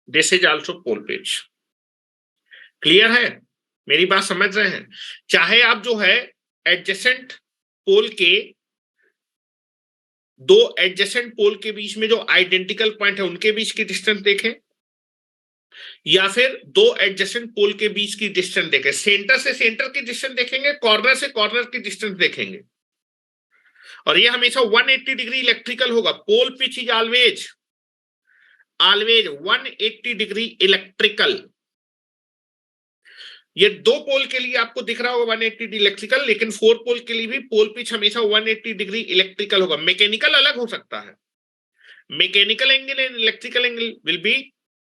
This is also pole pitch. Clear है? मेरी बात समझ रहे हैं? चाहे आप जो है एडजेसेंट पोल के, दो एडजेसेंट पोल के बीच में जो आइडेंटिकल पॉइंट है उनके बीच की डिस्टेंस देखें, या फिर दो एडजेसेंट पोल के बीच की डिस्टेंस देखें, सेंटर से सेंटर की डिस्टेंस देखेंगे, कॉर्नर से कॉर्नर की डिस्टेंस देखेंगे, और ये हमेशा 180 डिग्री इलेक्ट्रिकल होगा। Pole pitch is always always 180 degree electrical. ये दो पोल के लिए आपको दिख रहा होगा 180 डिग्री इलेक्ट्रिकल, लेकिन फोर पोल के लिए भी पोल पिच हमेशा 180 डिग्री इलेक्ट्रिकल होगा। मैकेनिकल अलग हो सकता है, mechanical angle and electrical angle will be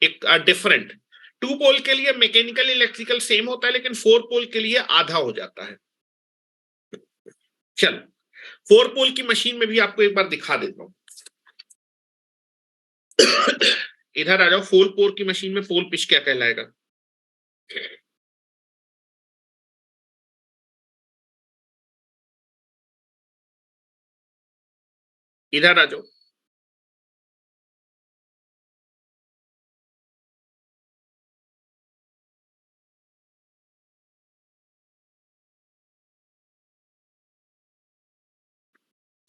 different. Two pole के लिए मैकेनिकल इलेक्ट्रिकल सेम होता है, लेकिन फोर पोल के लिए आधा हो जाता है। चलो, फोर पोल की मशीन में भी आपको एक बार दिखा देता हूं। इधर आ जाओ, फोर पोल की मशीन में पोल पिच क्या कहलाएगा। इधर आ जाओ।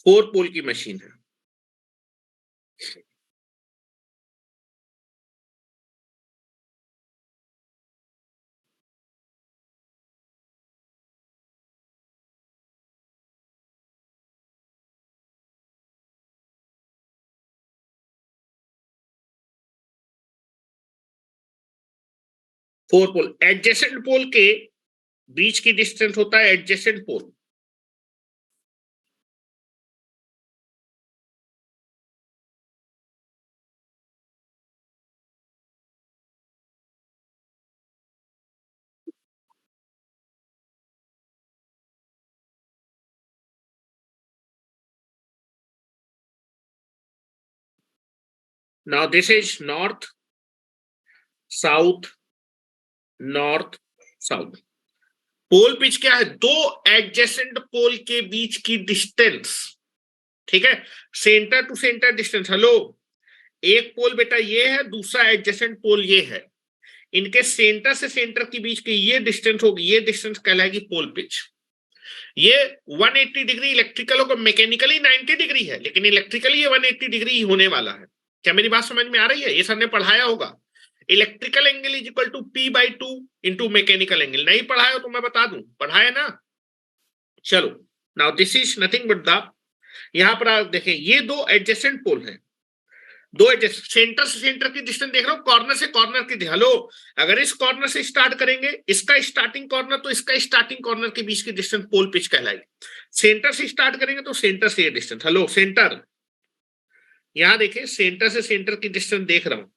फोर पोल की मशीन है। फोर पोल, एडजेसेंट पोल के बीच की डिस्टेंस होता है adjacent pole. Now this is north south, north south. Pole pitch क्या है? दो एडजेसेंट पोल के बीच की डिस्टेंस, ठीक है, center to center distance. Hello, एक पोल बेटा ये है, दूसरा एडजेसेंट पोल ये है, इनके सेंटर से सेंटर के बीच की ये डिस्टेंस होगी, ये डिस्टेंस कहलाएगी पोल पिच। ये 180 डिग्री इलेक्ट्रिकल होगा, मैकेनिकली 90 डिग्री है, लेकिन इलेक्ट्रिकली ये 180 डिग्री होने वाला है। क्या मेरी बात समझ में आ रही है? ये सर ने पढ़ाया होगा, electrical angle is equal to P/2 into mechanical angle. नहीं पढ़ाया हो तो मैं बता दूं, पढ़ाया ना। चलो, now this is nothing but the, यहां पर आप देखें ये दो एडजेसेंट पोल हैं, दो एडजेसेंट, सेंटर से सेंटर की डिस्टेंस देख रहा हूं, कॉर्नर से कॉर्नर की। हेलो, अगर इस कॉर्नर से स्टार्ट करेंगे, इसका स्टार्टिंग कॉर्नर तो इसका स्टार्टिंग कॉर्नर के बीच की डिस्टेंस पोल पिच कहलाएगी। सेंटर से स्टार्ट करेंगे तो सेंटर से ये डिस्टेंस, हेलो सेंटर, यहां देखिए सेंटर से सेंटर की डिस्टेंस देख रहा हूं,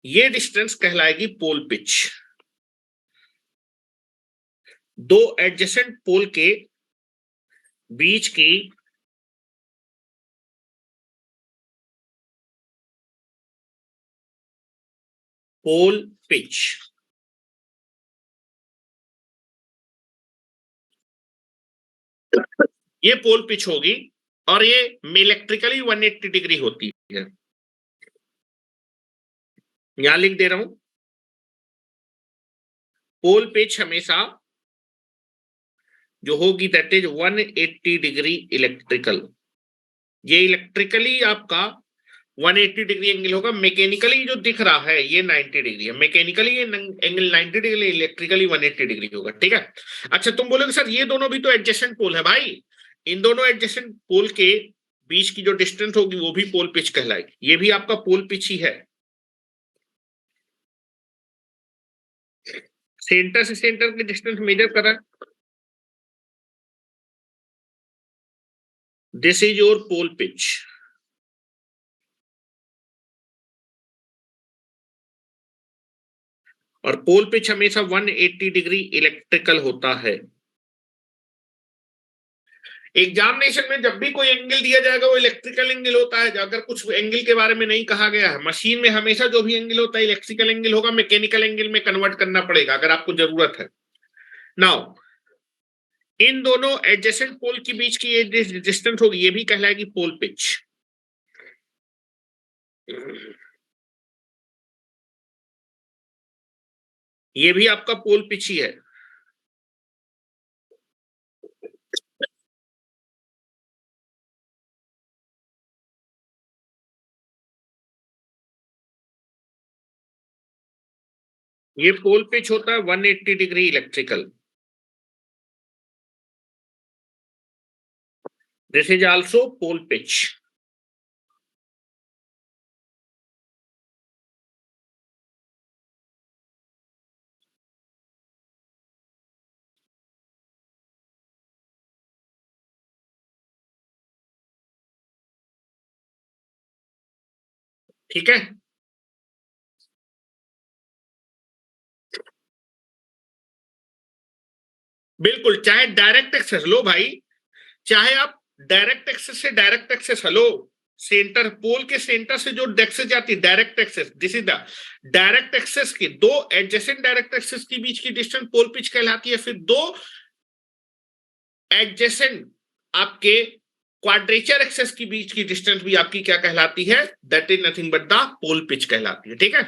ये डिस्टेंस कहलाएगी पोल पिच। दो एडजेसेंट पोल के बीच की पोल पिच। ये पोल पिच होगी और ये इलेक्ट्रिकली 180 डिग्री होती है। यहां लिख दे रहा हूं, पोल पिच हमेशा जो होगी दैट इज 180 डिग्री इलेक्ट्रिकल। ये इलेक्ट्रिकली आपका 180 डिग्री एंगल होगा, मैकेनिकली जो दिख रहा है ये 90 डिग्री है, मैकेनिकली ये एंगल 90 डिग्री, इलेक्ट्रिकली 180 डिग्री होगा। ठीक है। अच्छा तुम बोलोगे सर ये दोनों भी तो एडजेसेंट पोल है भाई, इन दोनों एडजेसेंट पोल के बीच की जो डिस्टेंस होगी वो भी पोल पिच कहलाएगी, ये भी आपका पोल पिच ही है। सेंटर से सेंटर की डिस्टेंस मेजर कर रहा है, this is your pole pitch. और पोल पिच हमेशा 180 डिग्री इलेक्ट्रिकल होता है। एग्जामिनेशन में जब भी कोई एंगल दिया जाएगा वो इलेक्ट्रिकल एंगल होता है, अगर कुछ एंगल के बारे में नहीं कहा गया है। मशीन में हमेशा जो भी एंगल होता है इलेक्ट्रिकल एंगल होगा, मैकेनिकल एंगल में कन्वर्ट करना पड़ेगा अगर आपको जरूरत है। नाउ इन दोनों एडजेसेंट पोल के बीच की ये डिस्टेंस होगी, ये भी कहलाएगी पोल पिच। ये भी आपका पोल पिच ही है। ये पोल पिच होता है 180 degree electrical. This is also pole pitch. ठीक है। बिल्कुल, चाहे डायरेक्ट एक्सेस लो भाई, चाहे आप डायरेक्ट एक्सेस से direct axis hello, center pole के सेंटर से जो एक्सेस जाती है direct axis, this is the direct axis के दो एडजेसेंट डायरेक्ट एक्सेस के बीच की डिस्टेंस पोल पिच कहलाती है। फिर दो एडजेसेंट आपके क्वाड्रेचर एक्सेस के बीच की डिस्टेंस भी आपकी क्या कहलाती है, that is nothing but the pole pitch कहलाती है। ठीक है।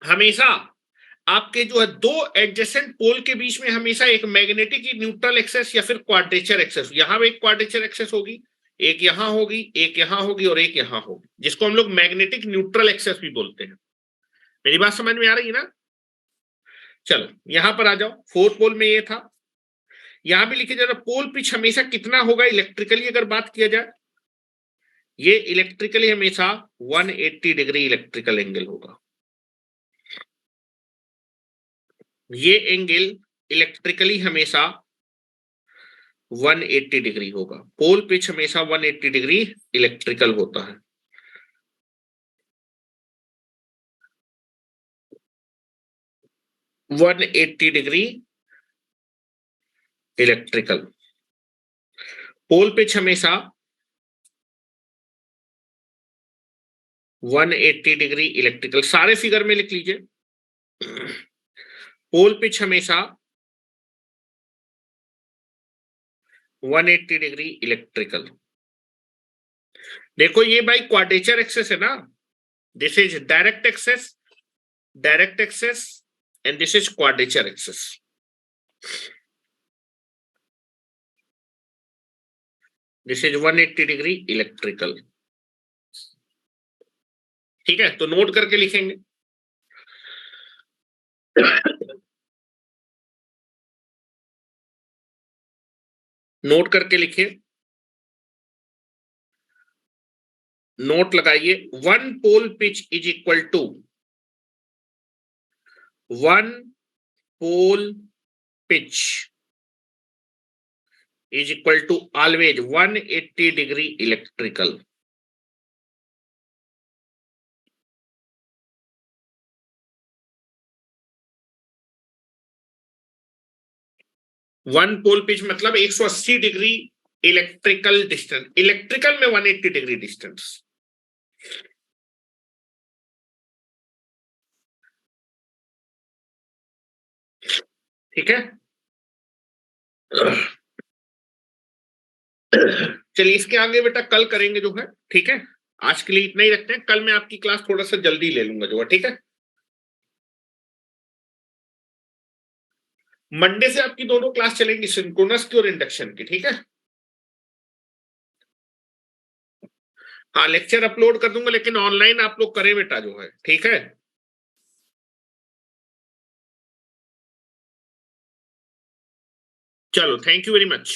हमेशा आपके जो है दो एडजेसेंट पोल के बीच में हमेशा एक मैग्नेटिक न्यूट्रल एक्सेस या फिर क्वाड्रेचर एक्सेस, यहां एक क्वाड्रेचर एक्सेस होगी, एक यहां होगी, एक यहां होगी और एक यहां होगी, जिसको हम लोग मैग्नेटिक न्यूट्रल एक्सेस भी बोलते हैं। मेरी बात समझ में आ रही है ना? चलो यहां पर आ जाओ, फोर्थ पोल में ये था। यहां भी लिखे जरा, पोल पिच हमेशा कितना होगा इलेक्ट्रिकली अगर बात किया जाए, ये इलेक्ट्रिकली हमेशा 180 डिग्री इलेक्ट्रिकल एंगल होगा। ये एंगल इलेक्ट्रिकली हमेशा 180 डिग्री होगा। पोल पिच हमेशा 180 डिग्री इलेक्ट्रिकल होता है। One 180 degree electrical. Pole pitch हमेशा 180 डिग्री इलेक्ट्रिकल, सारे फिगर में लिख लीजिए। पोल पिच हमेशा 180 डिग्री इलेक्ट्रिकल। देखो ये भाई क्वाड्रेचर एक्सेस है ना, this is direct axis and this is quadrature axis. This is 180 degree electrical. ठीक है, तो नोट करके लिखेंगे। नोट करके लिखिए, नोट लगाइए। One pole pitch is equal to one pole pitch is equal to always 180 degree electrical. One pole pitch मतलब 180 degree electrical distance, electrical में 180 डिग्री डिस्टेंस। ठीक है। चलिए इसके आगे बेटा कल करेंगे जो है, ठीक है। आज के लिए इतना ही रखते हैं, कल मैं आपकी क्लास थोड़ा सा जल्दी ले लूंगा जो है, ठीक है। मंडे से आपकी दोनों क्लास चलेंगी, सिंक्रोनस की और इंडक्शन की, ठीक है। हाँ लेक्चर अपलोड कर दूंगा, लेकिन ऑनलाइन आप लोग करें बेटा जो है, ठीक है। चलो थैंक यू वेरी मच।